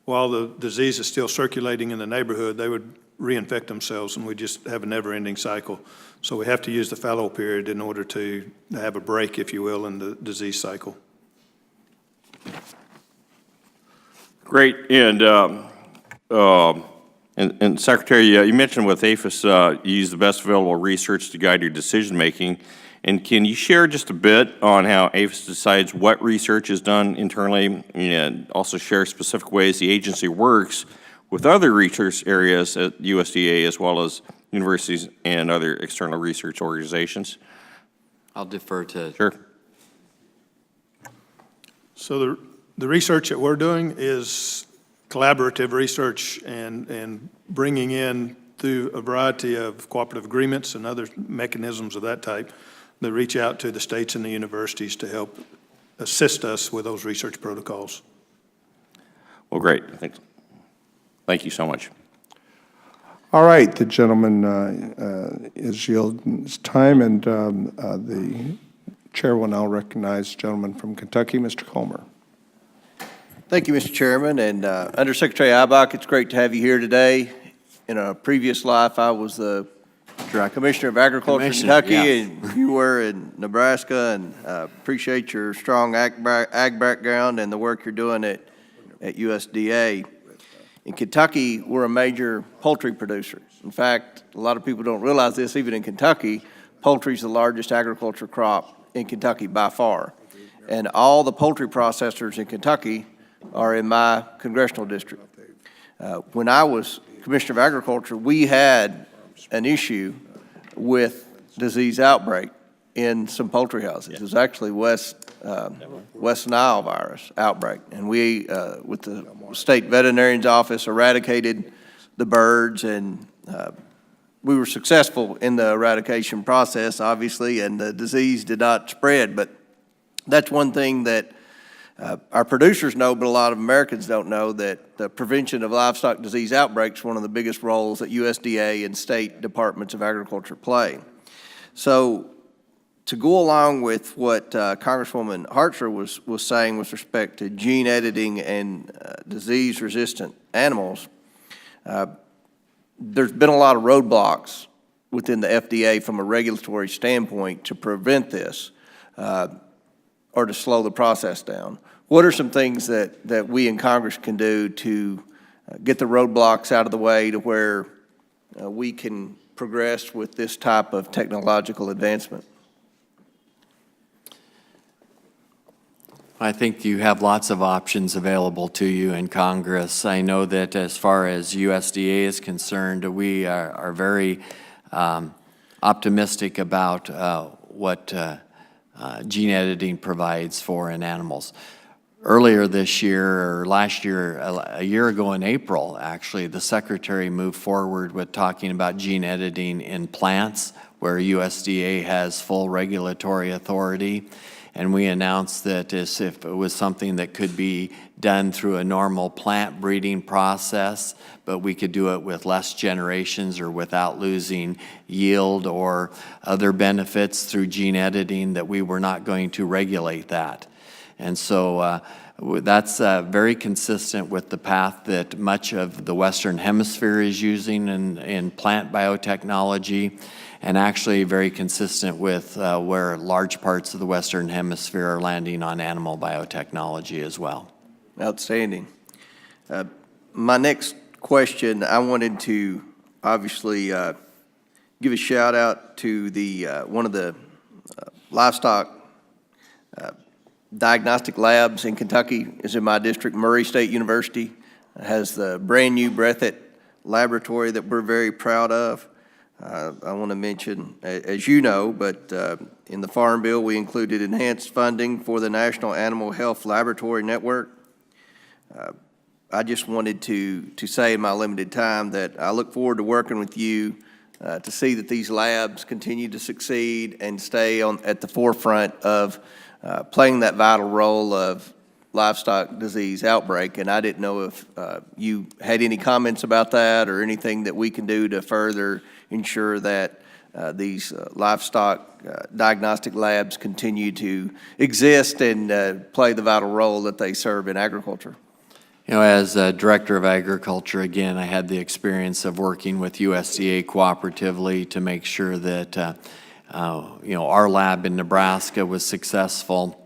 while the disease is still circulating in the neighborhood, they would reinfect themselves, and we just have a never-ending cycle. So we have to use the fallow period in order to have a break, if you will, in the disease cycle. Great. And Secretary, you mentioned with APHIS, you use the best available research to guide your decision-making. And can you share just a bit on how APHIS decides what research is done internally, and also share specific ways the agency works with other research areas at USDA, as well as universities and other external research organizations? I'll defer to... Sure. So the research that we're doing is collaborative research and bringing in through a variety of cooperative agreements and other mechanisms of that type that reach out to the states and the universities to help assist us with those research protocols. Well, great. Thank you so much. All right, the gentleman is yielding his time, and the chair will now recognize the gentleman from Kentucky, Mr. Comer. Thank you, Mr. Chairman, and Undersecretary Ibach, it's great to have you here today. In a previous life, I was the Commissioner of Agriculture in Kentucky, and you were in Nebraska, and appreciate your strong ag background and the work you're doing at USDA. In Kentucky, we're a major poultry producer. In fact, a lot of people don't realize this, even in Kentucky, poultry is the largest agriculture crop in Kentucky by far. And all the poultry processors in Kentucky are in my congressional district. When I was Commissioner of Agriculture, we had an issue with disease outbreak in some poultry houses. It was actually West Nile virus outbreak. And we, with the state veterinarian's office, eradicated the birds, and we were successful in the eradication process, obviously, and the disease did not spread. But that's one thing that our producers know, but a lot of Americans don't know, that the prevention of livestock disease outbreaks is one of the biggest roles that USDA and state departments of agriculture play. So to go along with what Congresswoman Hartzler was saying with respect to gene editing and disease-resistant animals, there's been a lot of roadblocks within the FDA from a regulatory standpoint to prevent this or to slow the process down. What are some things that we in Congress can do to get the roadblocks out of the way to where we can progress with this type of technological advancement? I think you have lots of options available to you in Congress. I know that as far as USDA is concerned, we are very optimistic about what gene editing provides for in animals. Earlier this year, or last year, a year ago in April, actually, the Secretary moved forward with talking about gene editing in plants, where USDA has full regulatory authority. and we announced that as if it was something that could be done through a normal plant breeding process, but we could do it with less generations or without losing yield or other benefits through gene editing, that we were not going to regulate that. And so that's very consistent with the path that much of the Western Hemisphere is using in plant biotechnology, and actually very consistent with where large parts of the Western Hemisphere are landing on animal biotechnology as well. Outstanding. My next question, I wanted to obviously give a shout out to the one of the livestock diagnostic labs in Kentucky is in my district. Murray State University has the brand new Breathitt laboratory that we're very proud of. I want to mention, as you know, but in the Farm Bill, we included enhanced funding for the National Animal Health Laboratory Network. I just wanted to say in my limited time that I look forward to working with you to see that these labs continue to succeed and stay at the forefront of playing that vital role of livestock disease outbreak. And I didn't know if you had any comments about that or anything that we can do to further ensure that these livestock diagnostic labs continue to exist and play the vital role that they serve in agriculture. You know, as Director of Agriculture, again, I had the experience of working with USDA cooperatively to make sure that, you know, our lab in Nebraska was successful.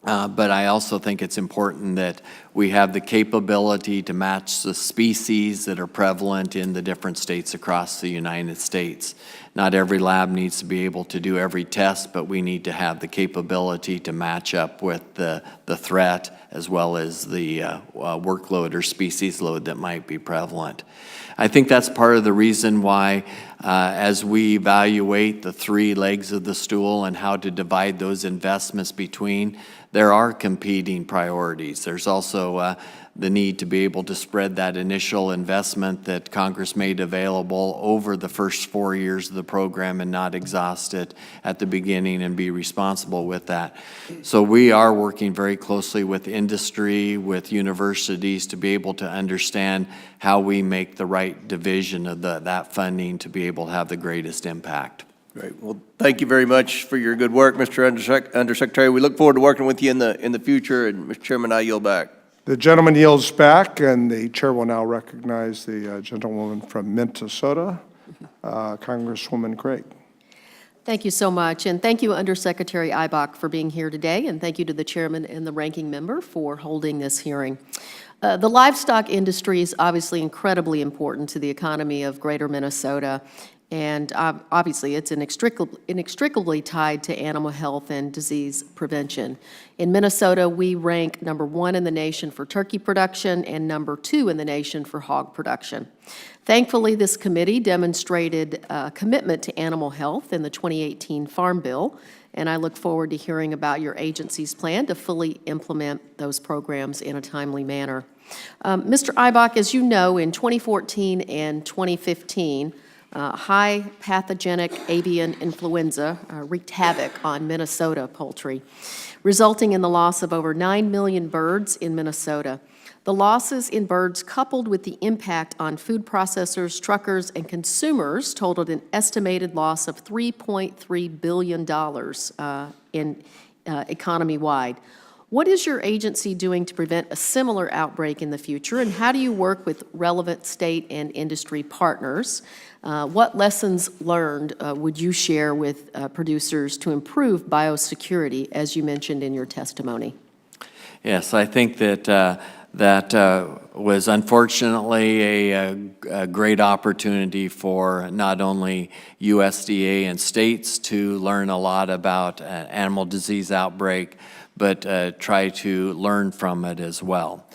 But I also think it's important that we have the capability to match the species that are prevalent in the different states across the United States. Not every lab needs to be able to do every test, but we need to have the capability to match up with the threat as well as the workload or species load that might be prevalent. I think that's part of the reason why as we evaluate the three legs of the stool and how to divide those investments between, there are competing priorities. There's also the need to be able to spread that initial investment that Congress made available over the first 4 years of the program and not exhaust it at the beginning and be responsible with that. So we are working very closely with industry, with universities to be able to understand how we make the right division of that funding to be able to have the greatest impact. Great. Well, thank you very much for your good work, Mr. Undersecretary. We look forward to working with you in the future. And Mr. Chairman, I yield back. The gentleman yields back, and the chair will now recognize the gentlewoman from Minnesota, Congresswoman Craig. Thank you so much, and thank you, Undersecretary Ibach, for being here today, and thank you to the chairman and the ranking member for holding this hearing. The livestock industry is obviously incredibly important to the economy of greater Minnesota, and obviously it's inextricably tied to animal health and disease prevention. In Minnesota, we rank #1 in the nation for turkey production and #2 in the nation for hog production. Thankfully, this committee demonstrated a commitment to animal health in the 2018 Farm Bill, and I look forward to hearing about your agency's plan to fully implement those programs in a timely manner. Mr. Ibach, as you know, in 2014 and 2015, high pathogenic avian influenza wreaked havoc on Minnesota poultry, resulting in the loss of over 9 million birds in Minnesota. The losses in birds, coupled with the impact on food processors, truckers, and consumers, totaled an estimated loss of $3.3 billion in economy-wide. What is your agency doing to prevent a similar outbreak in the future, and how do you work with relevant state and industry partners? What lessons learned would you share with producers to improve biosecurity, as you mentioned in your testimony? Yes, I think that that was unfortunately a great opportunity for not only USDA and states to learn a lot about animal disease outbreak, but try to learn from it as well.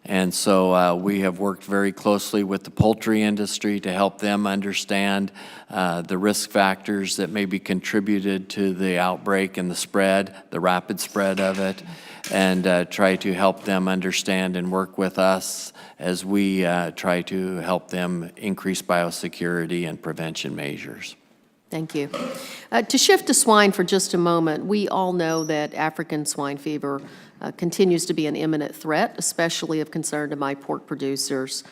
And so we have worked very closely with the poultry industry to help them understand the risk factors that may be contributed to the outbreak and the spread, the rapid spread of it, and try to help them understand and work with us as we try to help them increase biosecurity and prevention measures. Thank you. To shift to swine for just a moment, we all know that African swine fever continues to be an imminent threat, especially of concern to my pork producers.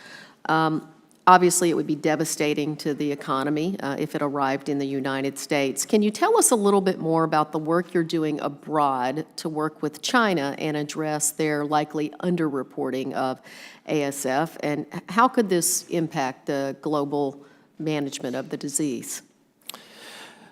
Obviously, it would be devastating to the economy if it arrived in the United States. Can you tell us a little bit more about the work you're doing abroad to work with China and address their likely underreporting of ASF? And how could this impact the global management of the disease?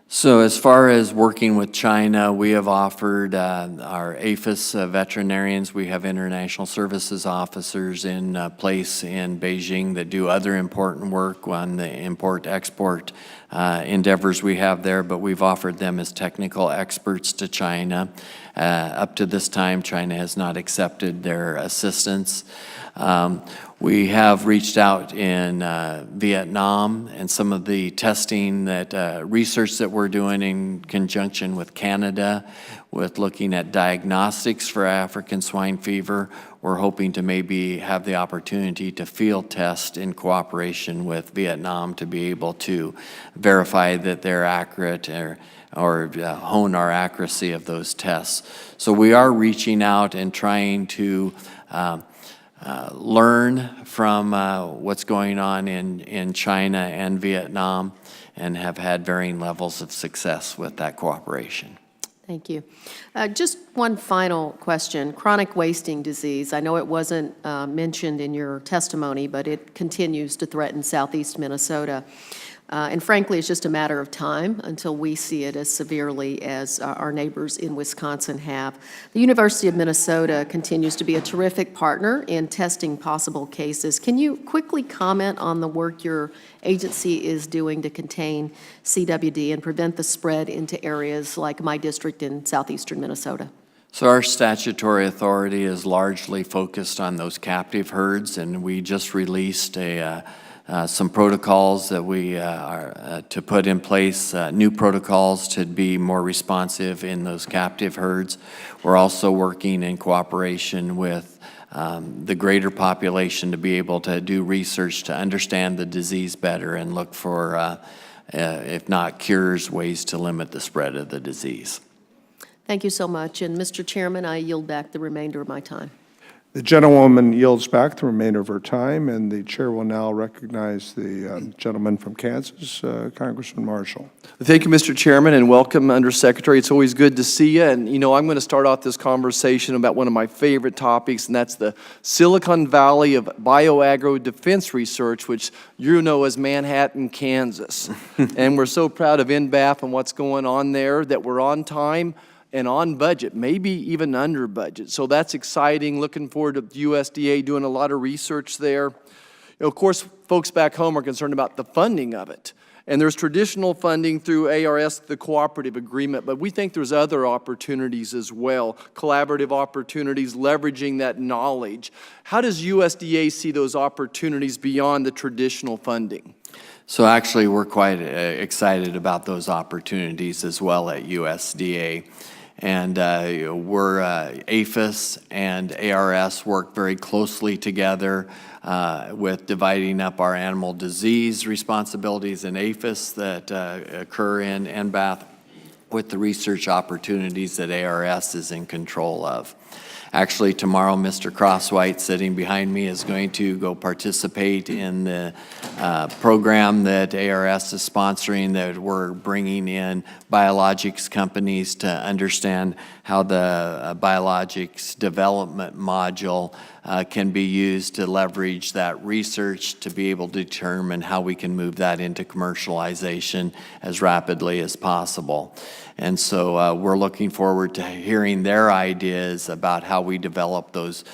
So as far as working with China, we have offered our APHIS veterinarians, we have international services officers in place in Beijing that do other important work on the import-export endeavors we have there, but we've offered them as technical experts to China. Up to this time, China has not accepted their assistance. We have reached out in Vietnam, and some of the testing that research that we're doing in conjunction with Canada with looking at diagnostics for African swine fever. We're hoping to maybe have the opportunity to field test in cooperation with Vietnam to be able to verify that they're accurate or hone our accuracy of those tests. So we are reaching out and trying to learn from what's going on in China and Vietnam, and have had varying levels of success with that cooperation. Thank you. Just one final question. Chronic wasting disease. I know it wasn't mentioned in your testimony, but it continues to threaten southeast Minnesota. And frankly, it's just a matter of time until we see it as severely as our neighbors in Wisconsin have. The University of Minnesota continues to be a terrific partner in testing possible cases. Can you quickly comment on the work your agency is doing to contain CWD and prevent the spread into areas like my district in southeastern Minnesota? So our statutory authority is largely focused on those captive herds, and we just released some protocols that we are to put in place, new protocols to be more responsive in those captive herds. We're also working in cooperation with the greater population to be able to do research to understand the disease better and look for, if not cures, ways to limit the spread of the disease. Thank you so much. And Mr. Chairman, I yield back the remainder of my time. The gentlewoman yields back the remainder of her time, and the chair will now recognize the gentleman from Kansas, Congressman Marshall. Thank you, Mr. Chairman, and welcome, Undersecretary. It's always good to see you. And, you know, I'm going to start off this conversation about one of my favorite topics, and that's the Silicon Valley of Bioagro Defense Research, which you know as Manhattan, Kansas. And we're so proud of NBAF and what's going on there, that we're on time and on budget, maybe even under budget. So that's exciting. Looking forward to USDA doing a lot of research there. You know, of course, folks back home are concerned about the funding of it. And there's traditional funding through ARS, the cooperative agreement, but we think there's other opportunities as well, collaborative opportunities, leveraging that knowledge. How does USDA see those opportunities beyond the traditional funding? So actually, we're quite excited about those opportunities as well at USDA. And we're APHIS and ARS work very closely together with dividing up our animal disease responsibilities in APHIS that occur in NBAF with the research opportunities that ARS is in control of. Actually, tomorrow, Mr. Crosswhite, sitting behind me, is going to go participate in the program that ARS is sponsoring, that we're bringing in biologics companies to understand how the biologics development module can be used to leverage that research to be able to determine how we can move that into commercialization as rapidly as possible. And so we're looking forward to hearing their ideas about how we develop those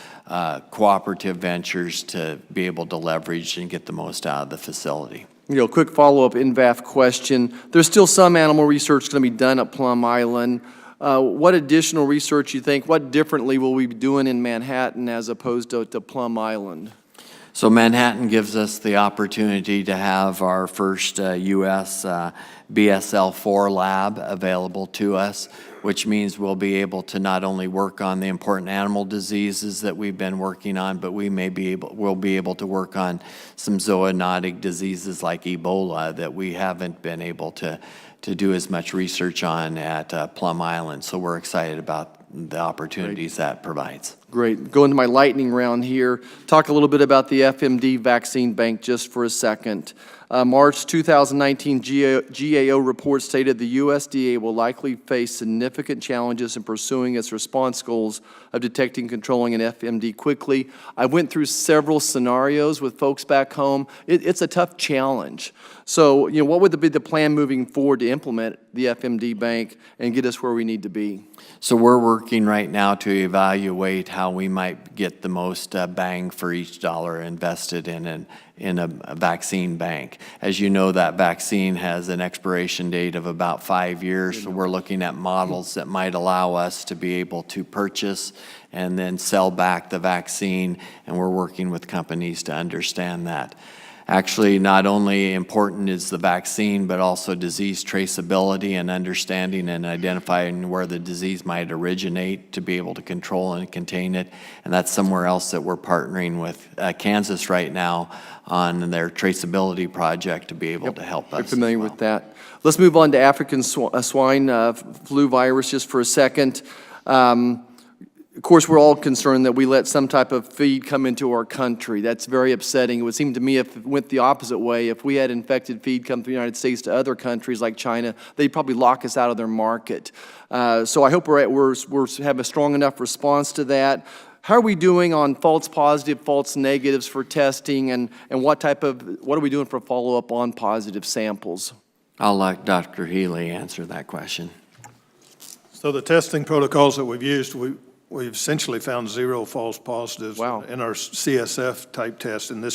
cooperative ventures to be able to leverage and get the most out of the facility. You know, quick follow-up NVAF question. There's still some animal research going to be done at Plum Island. What additional research you think, what differently will we be doing in Manhattan as opposed to Plum Island? So Manhattan gives us the opportunity to have our first U.S. BSL-4 lab available to us, which means we'll be able to not only work on the important animal diseases that we've been working on, but we'll be able to work on some zoonotic diseases like Ebola that we haven't been able to do as much research on at Plum Island. So we're excited about the opportunities that provides. Great. Go into my lightning round here. Talk a little bit about the FMD vaccine bank just for a second. March 2019 GAO report stated the USDA will likely face significant challenges in pursuing its response goals of detecting, controlling, and FMD quickly. I went through several scenarios with folks back home. It's a tough challenge. So, what would be the plan moving forward to implement the FMD bank and get us where we need to be? So we're working right now to evaluate how we might get the most bang for each dollar invested in a vaccine bank. As you know, that vaccine has an expiration date of about 5 years, so we're looking at models that might allow us to be able to purchase and then sell back the vaccine, and we're working with companies to understand that. Actually, not only important is the vaccine, but also disease traceability and understanding and identifying where the disease might originate to be able to control and contain it. And that's somewhere else that we're partnering with Kansas right now on their traceability project to be able to help us. We're familiar with that. Let's move on to African swine flu virus just for a second. Of course, we're all concerned that we let some type of feed come into our country. That's very upsetting. It would seem to me if it went the opposite way, if we had infected feed come from the United States to other countries like China, they'd probably lock us out of their market. So I hope we have a strong enough response to that. How are we doing on false positive, false negatives for testing, and what are we doing for follow-up on positive samples? I'll let Dr. Healy answer that question. So the testing protocols that we've used, we've essentially found 0 false positives. Wow. In our CSF type test. And the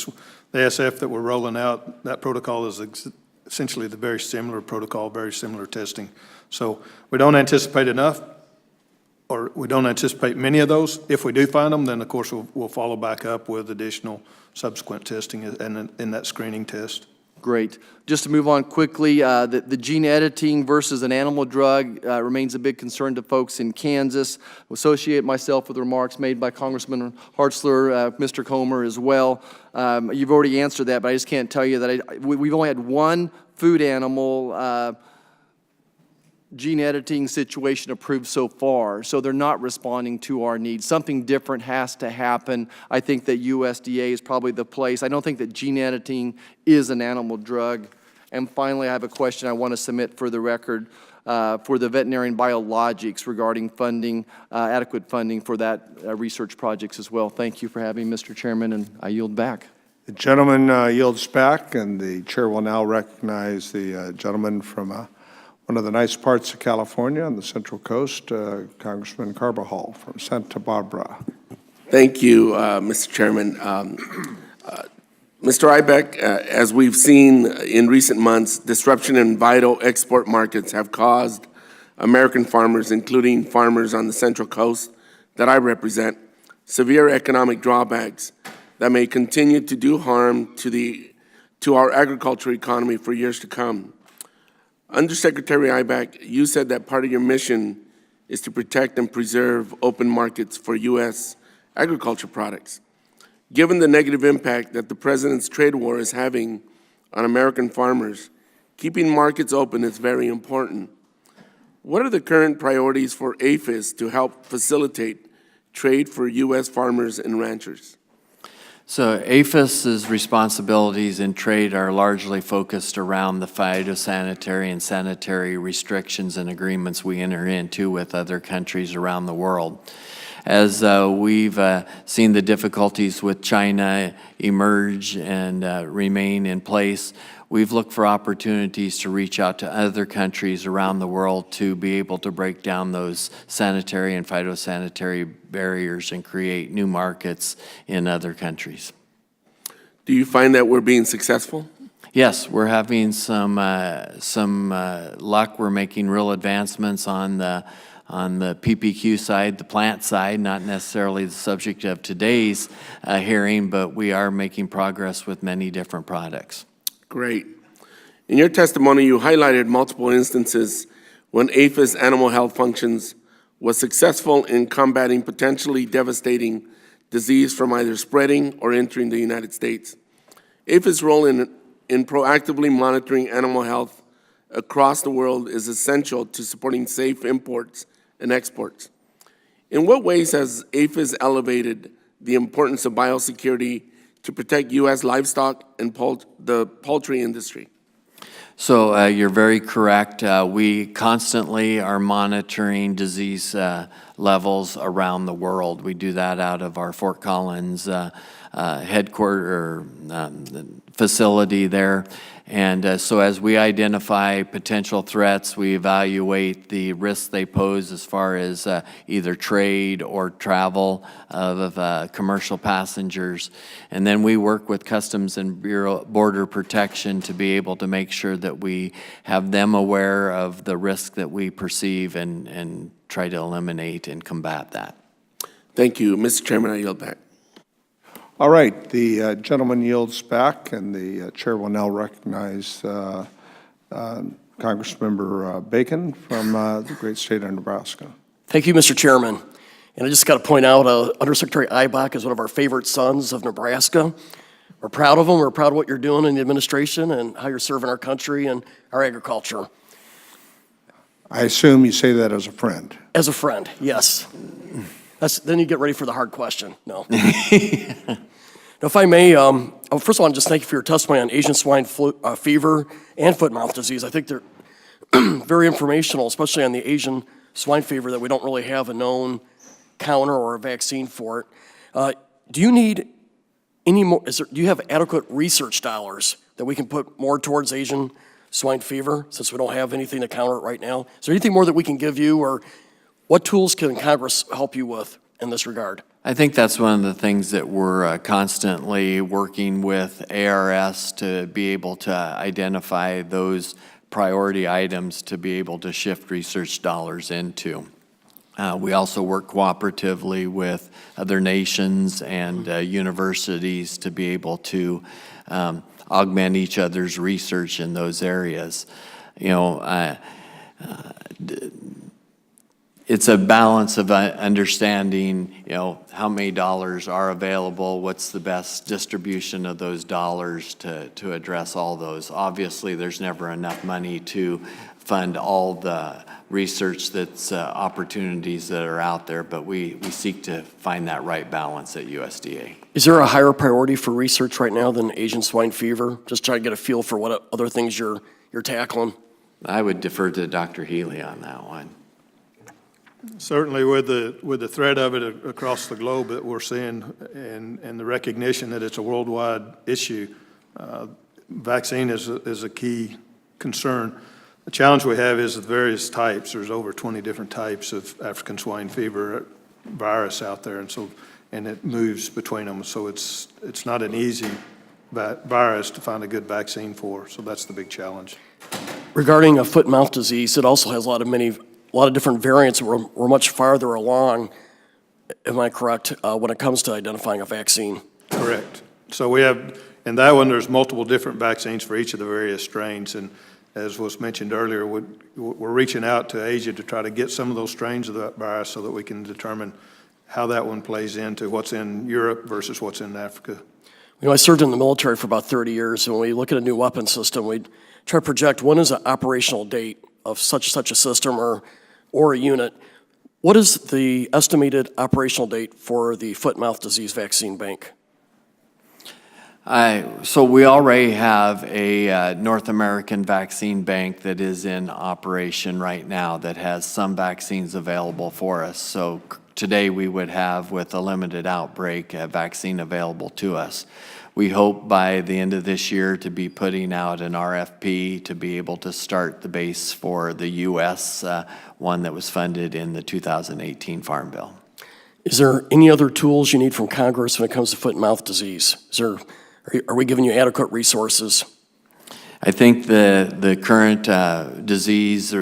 ASF that we're rolling out, that protocol is essentially the very similar protocol, very similar testing. So we don't anticipate enough, or we don't anticipate many of those. If we do find them, then of course we'll follow back up with additional subsequent testing and in that screening test. Great. Just to move on quickly, the gene editing versus an animal drug remains a big concern to folks in Kansas. I associate myself with remarks made by Congressman Hartzler, Mr. Comer as well. You've already answered that, but I just can't tell you that we've only had one food animal gene editing situation approved so far, so they're not responding to our needs. Something different has to happen. I think that USDA is probably the place. I don't think that gene editing is an animal drug. And finally, I have a question I want to submit for the record for the veterinarian biologics regarding funding, adequate funding for that research projects as well. Thank you for having me, Mr. Chairman, and I yield back. The gentleman yields back, and the chair will now recognize the gentleman from one of the nice parts of California on the Central Coast, Congressman Carbajal from Santa Barbara. Thank you, Mr. Chairman. Mr. Ibeck, as we've seen in recent months, disruption in vital export markets have caused American farmers, including farmers on the Central Coast that I represent, severe economic drawbacks that may continue to do harm to our agricultural economy for years to come. Undersecretary Ibeck, you said that part of your mission is to protect and preserve open markets for U.S. agriculture products. Given the negative impact that the President's trade war is having on American farmers, keeping markets open is very important. What are the current priorities for APHIS to help facilitate trade for U.S. farmers and ranchers? So APHIS's responsibilities in trade are largely focused around the phytosanitary and sanitary restrictions and agreements we enter into with other countries around the world. As we've seen the difficulties with China emerge and remain in place, we've looked for opportunities to reach out to other countries around the world to be able to break down those sanitary and phytosanitary barriers and create new markets in other countries. Do you find that we're being successful? Yes, we're having some luck. We're making real advancements on the on the PPQ side, the plant side, not necessarily the subject of today's hearing, but we are making progress with many different products. Great. In your testimony, you highlighted multiple instances when APHIS animal health functions was successful in combating potentially devastating disease from either spreading or entering the United States. APHIS' role in proactively monitoring animal health across the world is essential to supporting safe imports and exports. In what ways has APHIS elevated the importance of biosecurity to protect U.S. livestock and the poultry industry? So you're very correct. We constantly are monitoring disease levels around the world. We do that out of our Fort Collins facility there. And so as we identify potential threats, we evaluate the risks they pose as far as either trade or travel of commercial passengers. And then we work with Customs and Border Protection to be able to make sure that we have them aware of the risk that we perceive and try to eliminate and combat that. Thank you. Mr. Chairman, I yield back. All right, the gentleman yields back, and the chair will now recognize Congressmember Bacon from the great state of Nebraska. Thank you, Mr. Chairman. And I just got to point out, Undersecretary Eibach is one of our favorite sons of Nebraska. We're proud of him. We're proud of what you're doing in the administration and how you're serving our country and our agriculture. I assume you say that as a friend. As a friend, yes. Then you get ready for the hard question. No. Now, if I may, first of all, I just thank you for your testimony on Asian swine fever and foot and mouth disease. I think they're very informational, especially on the Asian swine fever, that we don't really have a known counter or a vaccine for it. Do you need any more? Do you have adequate research dollars that we can put more towards Asian swine fever, since we don't have anything to counter it right now? Is there anything more that we can give you, or what tools can Congress help you with in this regard? I think that's one of the things that we're constantly working with ARS to be able to identify those priority items to be able to shift research dollars into. We also work cooperatively with other nations and universities to be able to augment each other's research in those areas. You know, it's a balance of understanding, you know, how many dollars are available, what's the best distribution of those dollars to address all those. Obviously, there's never enough money to fund all the research that's opportunities that are out there, but we seek to find that right balance at USDA. Is there a higher priority for research right now than Asian swine fever? Just trying to get a feel for what other things you're tackling. I would defer to Dr. Healy on that one. Certainly with the threat of it across the globe that we're seeing and the recognition that it's a worldwide issue, vaccine is a key concern. The challenge we have is the various types. There's over 20 different types of African swine fever virus out there, and it moves between them. So it's not an easy virus to find a good vaccine for. So that's the big challenge. Regarding a foot and mouth disease, it also has a lot of different variants. We're much farther along, am I correct, when it comes to identifying a vaccine? Correct. So we have, in that one, there's multiple different vaccines for each of the various strains. And as was mentioned earlier, we're reaching out to Asia to try to get some of those strains of that virus so that we can determine how that one plays into what's in Europe versus what's in Africa. You know, I served in the military for about 30 years, and when we look at a new weapon system, we try to project when is an operational date of such a system or a unit. What is the estimated operational date for the foot and mouth disease vaccine bank? So we already have a North American vaccine bank that is in operation right now that has some vaccines available for us. So today we would have, with a limited outbreak, a vaccine available to us. We hope by the end of this year to be putting out an RFP to be able to start the base for the U.S. One that was funded in the 2018 Farm Bill. Is there any other tools you need from Congress when it comes to foot and mouth disease? Are we giving you adequate resources? I think the current disease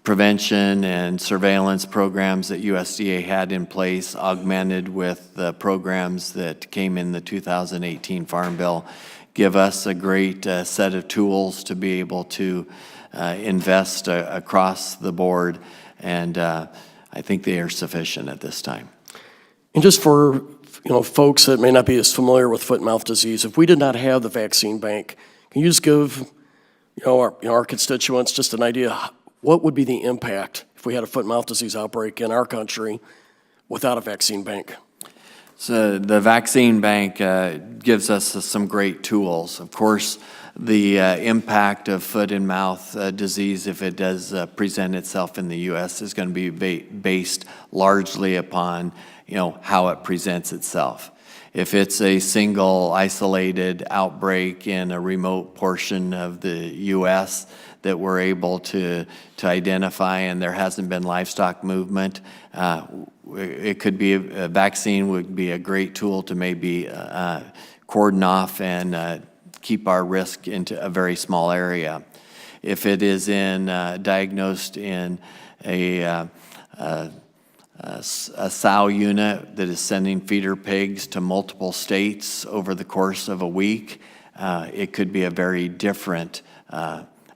prevention and surveillance programs that USDA had in place, augmented with the programs that came in the 2018 Farm Bill, give us a great set of tools to be able to invest across the board, and I think they are sufficient at this time. And just for folks that may not be as familiar with foot and mouth disease, if we did not have the vaccine bank, can you just give our constituents just an idea what would be the impact if we had a foot and mouth disease outbreak in our country without a vaccine bank? So the vaccine bank gives us some great tools. Of course, the impact of foot and mouth disease, if it does present itself in the U.S., is going to be based largely upon how it presents itself. If it's a single isolated outbreak in a remote portion of the U.S. that we're able to identify and there hasn't been livestock movement, it could be a vaccine would be a great tool to maybe cordon off and keep our risk into a very small area. If it is diagnosed in a sow unit that is sending feeder pigs to multiple states over the course of a week, it could be a very different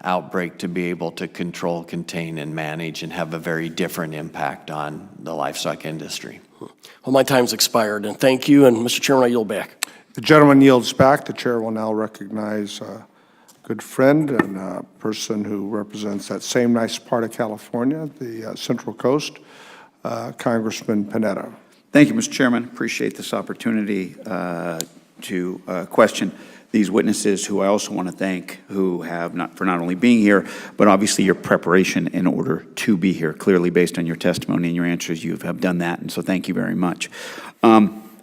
outbreak to be able to control, contain, and manage, and have a very different impact on the livestock industry. Well, my time's expired, and thank you, and Mr. Chairman, I yield back. The gentleman yields back. The chair will now recognize a good friend and a person who represents that same nice part of California, the Central Coast, Congressman Panetta. Thank you, Mr. Chairman. Appreciate this opportunity to question these witnesses, who I also want to thank, who have not only being here, but obviously your preparation in order to be here. Clearly, based on your testimony and your answers, you have done that, and so thank you very much.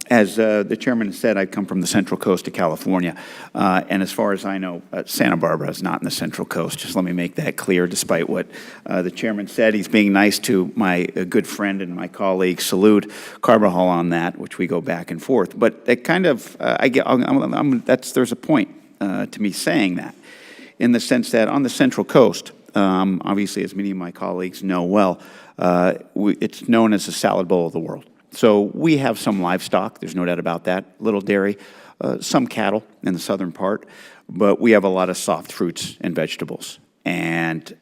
As the chairman said, I come from the Central Coast of California, and as far as I know, Santa Barbara is not in the Central Coast. Just let me make that clear, despite what the chairman said. He's being nice to my good friend and my colleague, Salud Carbajal, on that, which we go back and forth. But it kind of, there's a point to me saying that, in the sense that on the Central Coast, obviously, as many of my colleagues know well, it's known as the salad bowl of the world. So we have some livestock, there's no doubt about that, little dairy, some cattle in the southern part, but we have a lot of soft fruits and vegetables. And,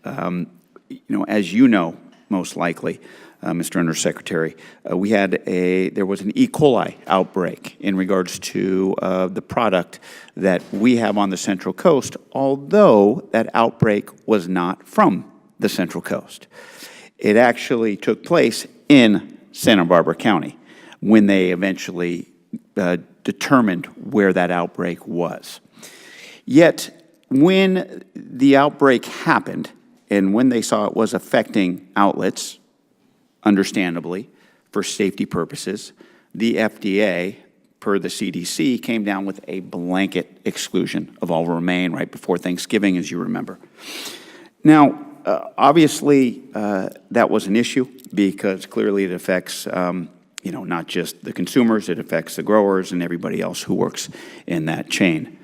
as you know, most likely, Mr. Undersecretary, there was an E. coli outbreak in regards to the product that we have on the Central Coast, although that outbreak was not from the Central Coast. It actually took place in Santa Barbara County when they eventually determined where that outbreak was. Yet, when the outbreak happened and when they saw it was affecting outlets, understandably, for safety purposes, the FDA, per the CDC, came down with a blanket exclusion of all romaine right before Thanksgiving, as you remember. Now, obviously, that was an issue because clearly it affects, not just the consumers, it affects the growers and everybody else who works in that chain.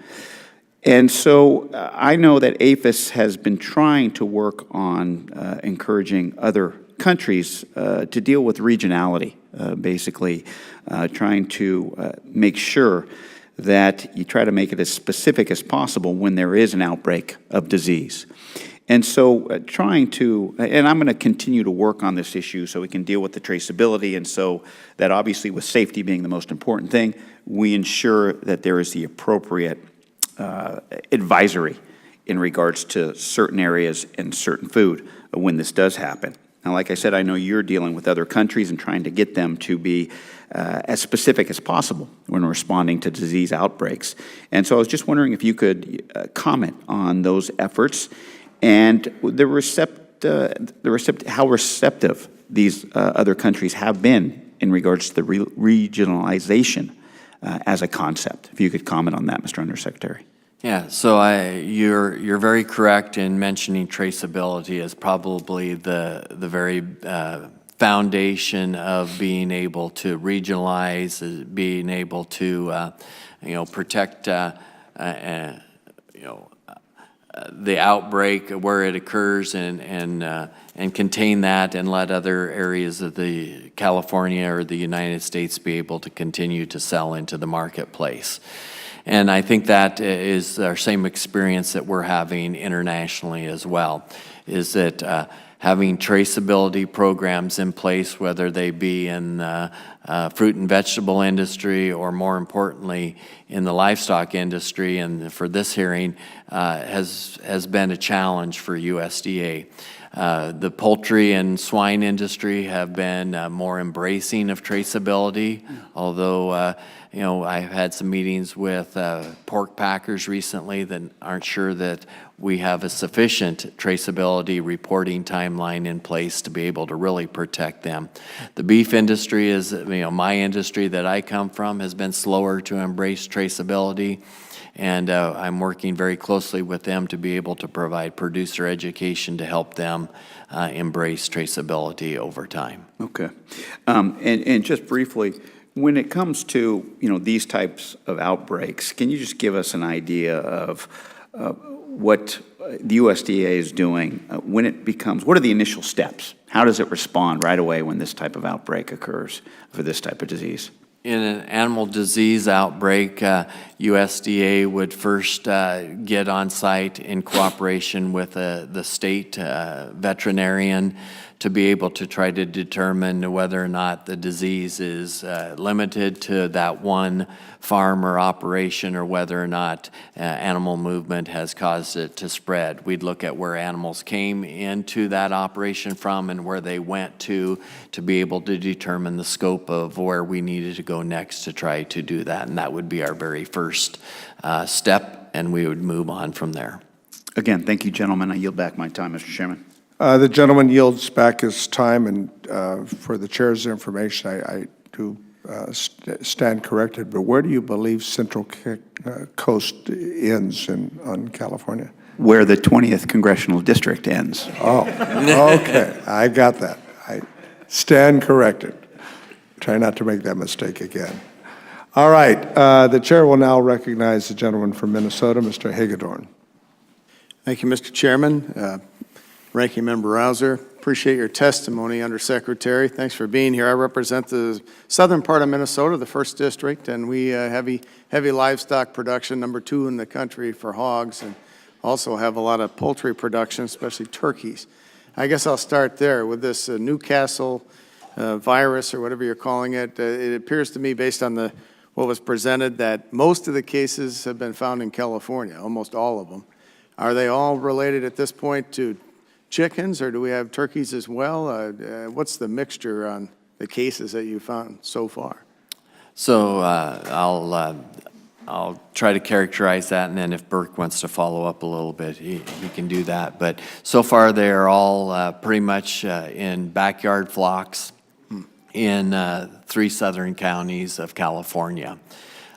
And so I know that APHIS has been trying to work on encouraging other countries to deal with regionality, basically trying to make sure that you try to make it as specific as possible when there is an outbreak of disease. And so and I'm going to continue to work on this issue so we can deal with the traceability, and so that obviously with safety being the most important thing, we ensure that there is the appropriate advisory in regards to certain areas and certain food when this does happen. Now, like I said, I know you're dealing with other countries and trying to get them to be as specific as possible when responding to disease outbreaks. And so I was just wondering if you could comment on those efforts and how receptive these other countries have been in regards to the regionalization as a concept. If you could comment on that, Mr. Undersecretary. Yeah, so you're very correct in mentioning traceability as probably the very foundation of being able to regionalize, being able to protect the outbreak, where it occurs, and contain that, and let other areas of the California or the United States be able to continue to sell into the marketplace. And I think that is our same experience that we're having internationally as well, is that having traceability programs in place, whether they be in the fruit and vegetable industry or, more importantly, in the livestock industry, and for this hearing, has been a challenge for USDA. The poultry and swine industry have been more embracing of traceability, although you know, I've had some meetings with pork packers recently that aren't sure that we have a sufficient traceability reporting timeline in place to be able to really protect them. The beef industry is, you know, my industry that I come from has been slower to embrace traceability, and I'm working very closely with them to be able to provide producer education to help them embrace traceability over time. Okay. And just briefly, when it comes to, you know, these types of outbreaks, can you just give us an idea of what the USDA is doing when it becomes, what are the initial steps? How does it respond right away when this type of outbreak occurs for this type of disease? In an animal disease outbreak, USDA would first get on site in cooperation with the state veterinarian to be able to try to determine whether or not the disease is limited to that one farm or operation, or whether or not animal movement has caused it to spread. We'd look at where animals came into that operation from and where they went to be able to determine the scope of where we needed to go next to try to do that. And that would be our very first step, and we would move on from there. Again, thank you, gentlemen. I yield back my time, Mr. Chairman. The gentleman yields back his time, and for the chair's information, I do stand corrected, but where do you believe Central Coast ends on California? Where the 20th Congressional District ends. Oh, okay, I got that. I stand corrected. Try not to make that mistake again. All right, the chair will now recognize the gentleman from Minnesota, Mr. Hagedorn. Thank you, Mr. Chairman. Ranking Member Rouser, appreciate your testimony, Undersecretary. Thanks for being here. I represent the southern part of Minnesota, the 1st District, and we heavy livestock production, #2 in the country for hogs, and also have a lot of poultry production, especially turkeys. I guess I'll start there with this Newcastle virus, or whatever you're calling it. It appears to me, based on what was presented, that most of the cases have been found in California, almost all of them. Are they all related at this point to chickens, or do we have turkeys as well? What's the mixture on the cases that you found so far? So I'll try to characterize that, and then if Burke wants to follow up a little bit, he can do that. But so far, they are all pretty much in backyard flocks in 3 southern counties of California.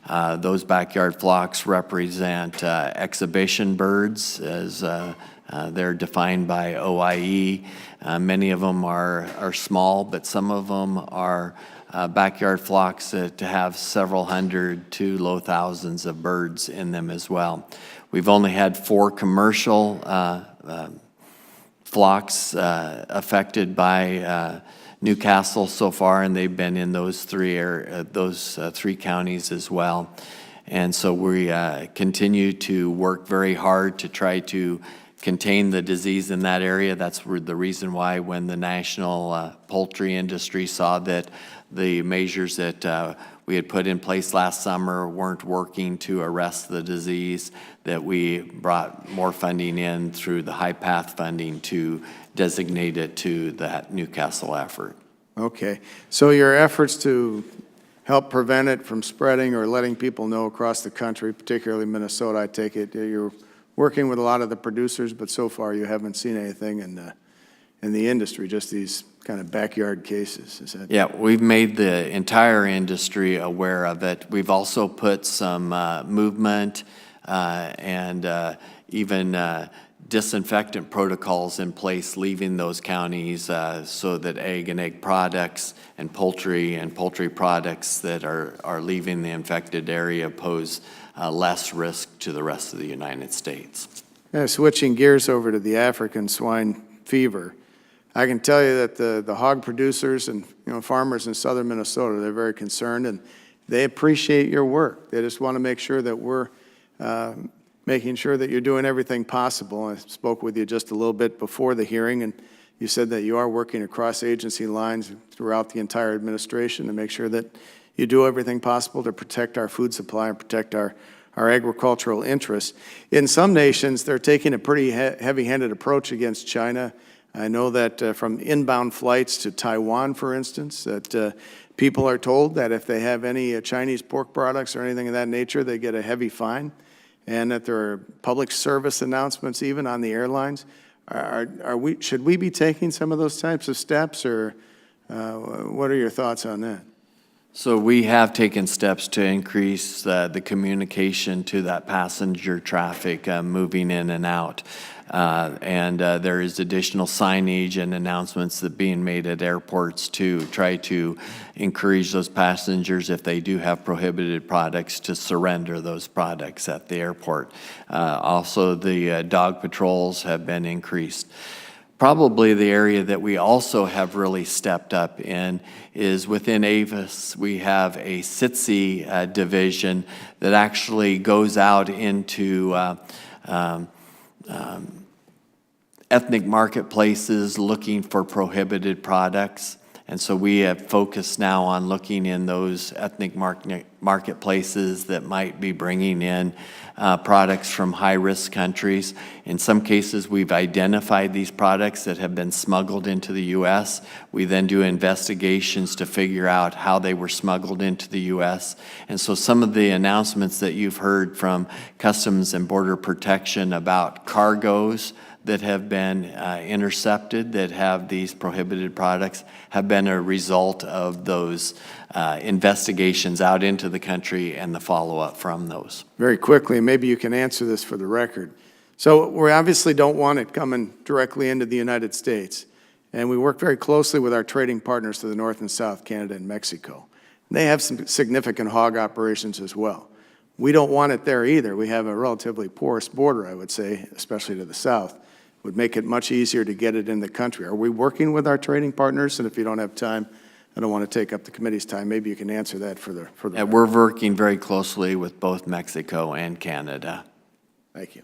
Those backyard flocks represent exhibition birds, as they're defined by OIE. Many of them are small, but some of them are backyard flocks that have several hundred to low thousands of birds in them as well. We've only had 4 commercial flocks affected by Newcastle so far, and they've been in those 3 counties as well. And so we continue to work very hard to try to contain the disease in that area. That's the reason why when the national poultry industry saw that the measures that we had put in place last summer weren't working to arrest the disease, that we brought more funding in through the high path funding to designate it to that Newcastle effort. Okay, so your efforts to help prevent it from spreading or letting people know across the country, particularly Minnesota, I take it, you're working with a lot of the producers, but so far you haven't seen anything in the industry, just these kind of backyard cases, is that? Yeah, we've made the entire industry aware of it. We've also put some movement and even disinfectant protocols in place leaving those counties so that egg products and poultry products that are leaving the infected area pose less risk to the rest of the United States. Switching gears over to the African swine fever, I can tell you that the hog producers and farmers in southern Minnesota, they're very concerned and they appreciate your work. They just want to make sure that we're making sure that you're doing everything possible. I spoke with you just a little bit before the hearing, and you said that you are working across agency lines throughout the entire administration to make sure that you do everything possible to protect our food supply and protect our agricultural interests. In some nations, they're taking a pretty heavy-handed approach against China. I know that from inbound flights to Taiwan, for instance, that people are told that if they have any Chinese pork products or anything of that nature, they get a heavy fine, and that there are public service announcements even on the airlines. Should we be taking some of those types of steps, or what are your thoughts on that? So we have taken steps to increase the communication to that passenger traffic moving in and out. There is additional signage and announcements that being made at airports to try to encourage those passengers, if they do have prohibited products, to surrender those products at the airport. Also, the dog patrols have been increased. Probably the area that we also have really stepped up in is within AVIS. We have a SITSI division that actually goes out into ethnic marketplaces looking for prohibited products. And so we have focused now on looking in those ethnic marketplaces that might be bringing in products from high-risk countries. In some cases, we've identified these products that have been smuggled into the U.S. We then do investigations to figure out how they were smuggled into the U.S. And so some of the announcements that you've heard from Customs and Border Protection about cargoes that have been intercepted that have these prohibited products have been a result of those investigations out into the country and the follow-up from those. Very quickly, maybe you can answer this for the record. So we obviously don't want it coming directly into the United States, and we work very closely with our trading partners to the north and south, Canada and Mexico. And they have some significant hog operations as well. We don't want it there either. We have a relatively porous border, I would say, especially to the south. Would make it much easier to get it in the country. Are we working with our trading partners? And if you don't have time, I don't want to take up the committee's time. Maybe you can answer that for the. We're working very closely with both Mexico and Canada. Thank you.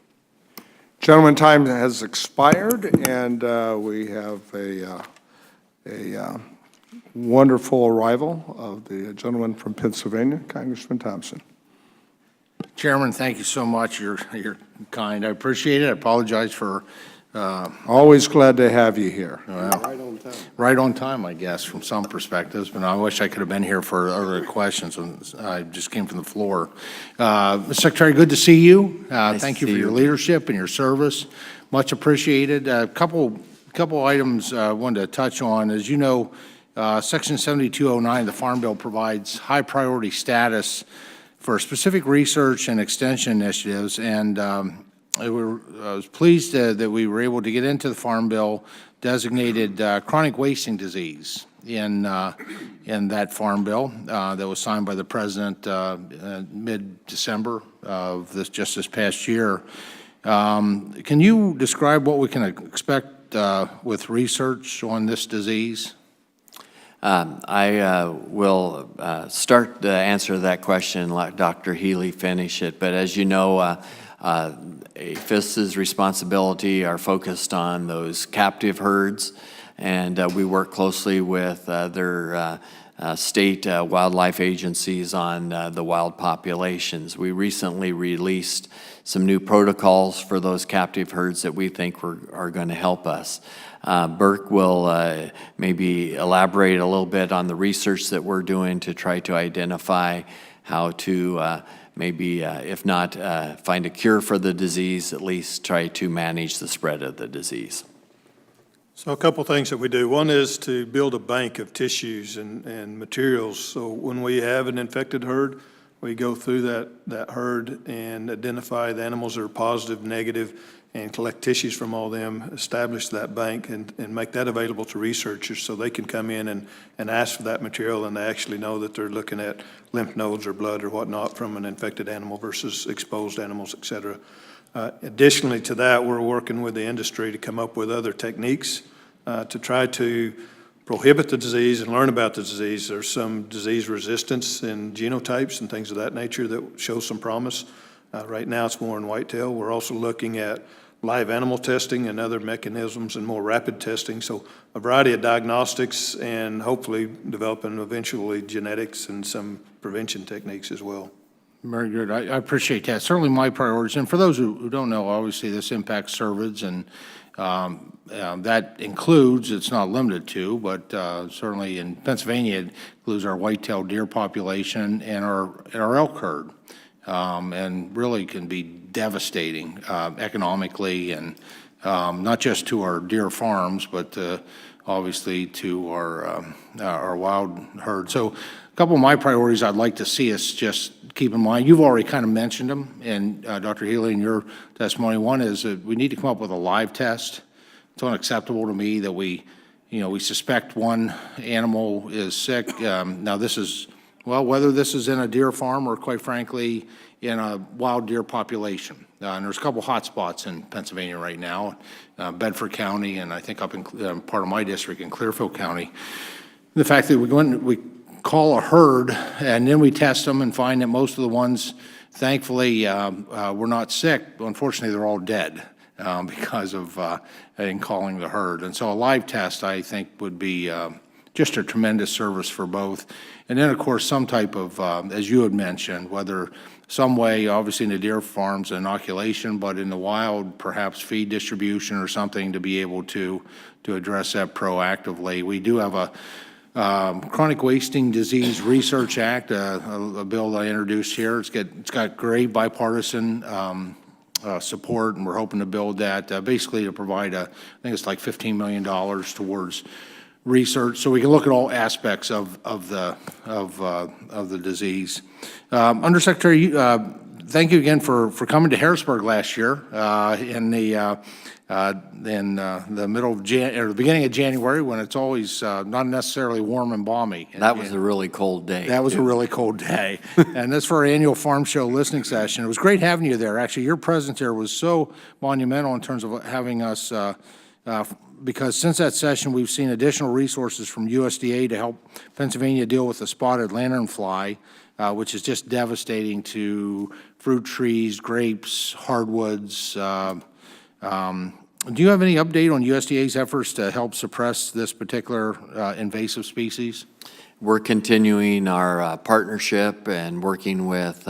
Gentlemen, time has expired, and we have a wonderful arrival of the gentleman from Pennsylvania, Congressman Thompson. Chairman, thank you so much. You're kind. I appreciate it. I apologize for. Always glad to have you here. Well, right on time. Right on time, I guess, from some perspectives, but I wish I could have been here for other questions when I just came from the floor. Mr. Secretary, good to see you. Thank you for your leadership and your service. Much appreciated. A couple items I wanted to touch on. As you know, Section 7209 of the Farm Bill provides high priority status for specific research and extension initiatives, and I was pleased that we were able to get into the Farm Bill designated chronic wasting disease in that Farm Bill that was signed by the President mid-December of just this past year. Can you describe what we can expect with research on this disease? I will start to answer that question and let Dr. Healy finish it. But as you know, APHIS's responsibility are focused on those captive herds, and we work closely with their state wildlife agencies on the wild populations. We recently released some new protocols for those captive herds that we think are going to help us. Burke will maybe elaborate a little bit on the research that we're doing to try to identify how to maybe, if not find a cure for the disease, at least try to manage the spread of the disease. So a couple things that we do. One is to build a bank of tissues and materials. So when we have an infected herd, We go through that herd and identify the animals that are positive, negative, and collect tissues from all them, establish that bank, and make that available to researchers so they can come in and ask for that material, and they actually know that they're looking at lymph nodes or blood or whatnot from an infected animal versus exposed animals, et cetera. Additionally to that, we're working with the industry to come up with other techniques to try to prohibit the disease and learn about the disease. There's some disease resistance and genotypes and things of that nature that show some promise. Right now it's more in whitetail. We're also looking at live animal testing and other mechanisms and more rapid testing. So a variety of diagnostics and hopefully developing eventually genetics and some prevention techniques as well. Very good. I appreciate that. Certainly my priorities. And for those who don't know, obviously this impacts cervids, and that includes, it's not limited to, but certainly in Pennsylvania, it includes our white-tailed deer population and our elk herd, and really can be devastating economically, and not just to our deer farms, but obviously to our wild herd. So a couple of my priorities I'd like to see us just keep in mind. You've already kind of mentioned them, and Dr. Healy, in your testimony. One is that we need to come up with a live test. It's unacceptable to me that we suspect one animal is sick. Now this is, well, whether this is in a deer farm or quite frankly in a wild deer population. And there's a couple hot spots in Pennsylvania right now, Bedford County, and I think up in part of my district in Clearfield County. The fact that we call a herd and then we test them and find that most of the ones, thankfully, were not sick. Unfortunately, they're all dead because of in calling the herd. And so a live test, I think, would be just a tremendous service for both. And then, of course, some type of, as you had mentioned, whether some way, obviously in the deer farms, inoculation, but in the wild, perhaps feed distribution or something to be able to address that proactively. We do have a Chronic Wasting Disease Research Act, a bill that I introduced here. It's got great bipartisan support, and we're hoping to build that basically to provide I think it's like $15 million towards research, so we can look at all aspects of the disease. Undersecretary, thank you again for coming to Harrisburg last year in the middle of the beginning of January, when it's always not necessarily warm and balmy. That was a really cold day. That was a really cold day. And that's for our annual farm show listening session. It was great having you there. Actually, your presence here was so monumental in terms of having us, because since that session, we've seen additional resources from USDA to help Pennsylvania deal with the spotted lanternfly, which is just devastating to fruit trees, grapes, hardwoods. Do you have any update on USDA's efforts to help suppress this particular invasive species? We're continuing our partnership and working with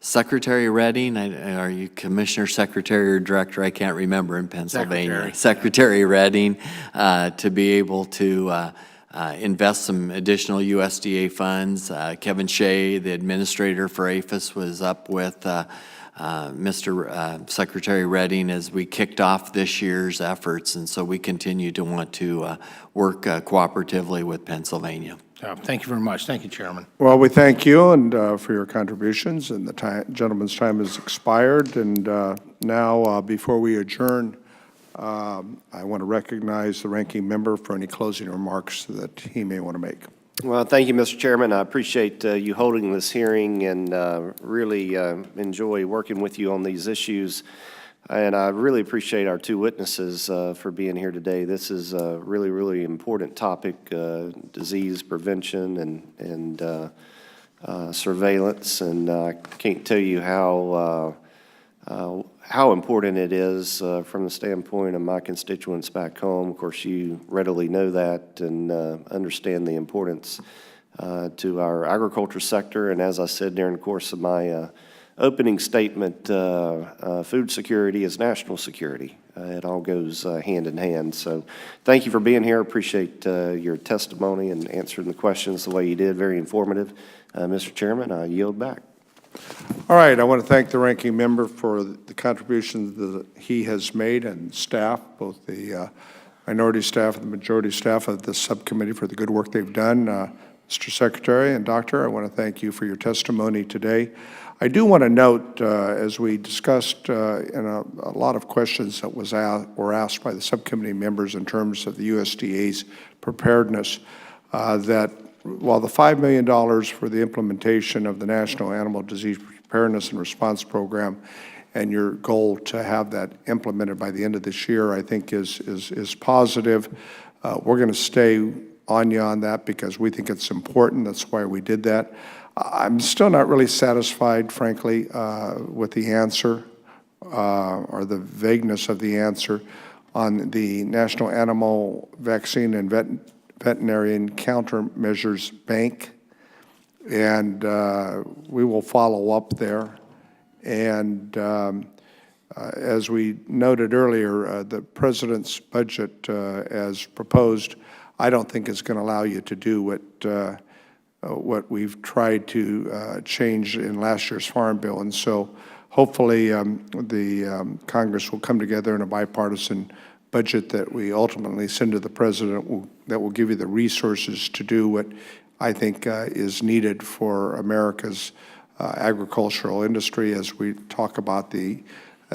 Secretary Redding. Are you Commissioner, Secretary, or Director? I can't remember in Pennsylvania. Secretary Redding, to be able to invest some additional USDA funds. Kevin Shea, the administrator for APHIS, was up with Mr. Secretary Redding as we kicked off this year's efforts, and so we continue to want to work cooperatively with Pennsylvania. Thank you very much. Thank you, Chairman. Well, we thank you and for your contributions, and the gentleman's time has expired. And now, before we adjourn, I want to recognize the ranking member for any closing remarks that he may want to make. Well, thank you, Mr. Chairman. I appreciate you holding this hearing, and really enjoy working with you on these issues. And I really appreciate our two witnesses for being here today. This is a really, really important topic, disease prevention and surveillance. And I can't tell you how important it is from the standpoint of my constituents back home. Of course, you readily know that and understand the importance to our agriculture sector. And as I said during the course of my opening statement, food security is national security. It all goes hand in hand. So thank you for being here. Appreciate your testimony and answering the questions the way you did. Very informative. Mr. Chairman, I yield back. All right, I want to thank the ranking member for the contributions that he has made, and staff, both the minority staff and the majority staff of the subcommittee, for the good work they've done. Mr. Secretary and Doctor, I want to thank you for your testimony today. I do want to note, as we discussed in a lot of questions that were asked by the subcommittee members in terms of the USDA's preparedness, that while the $5 million for the implementation of the National Animal Disease Preparedness and Response Program and your goal to have that implemented by the end of this year, I think is positive. We're going to stay on you on that because we think it's important. That's why we did that. I'm still not really satisfied, frankly, with the answer or the vagueness of the answer on the National Animal Vaccine and Veterinarian Countermeasures Bank, and we will follow up there. And as we noted earlier, the President's budget as proposed, I don't think is going to allow you to do what we've tried to change in last year's Farm Bill. And so hopefully the Congress will come together in a bipartisan budget that we ultimately send to the President that will give you the resources to do what I think is needed for America's agricultural industry as we talk about the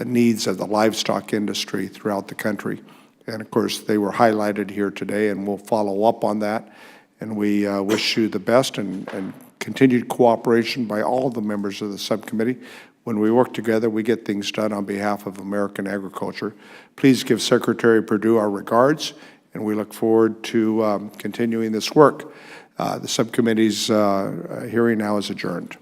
needs of the livestock industry throughout the country. And of course, they were highlighted here today, and we'll follow up on that. And we wish you the best and continued cooperation by all of the members of the subcommittee. When we work together, we get things done on behalf of American agriculture. Please give Secretary Perdue our regards, and we look forward to continuing this work. The subcommittee's hearing now is adjourned.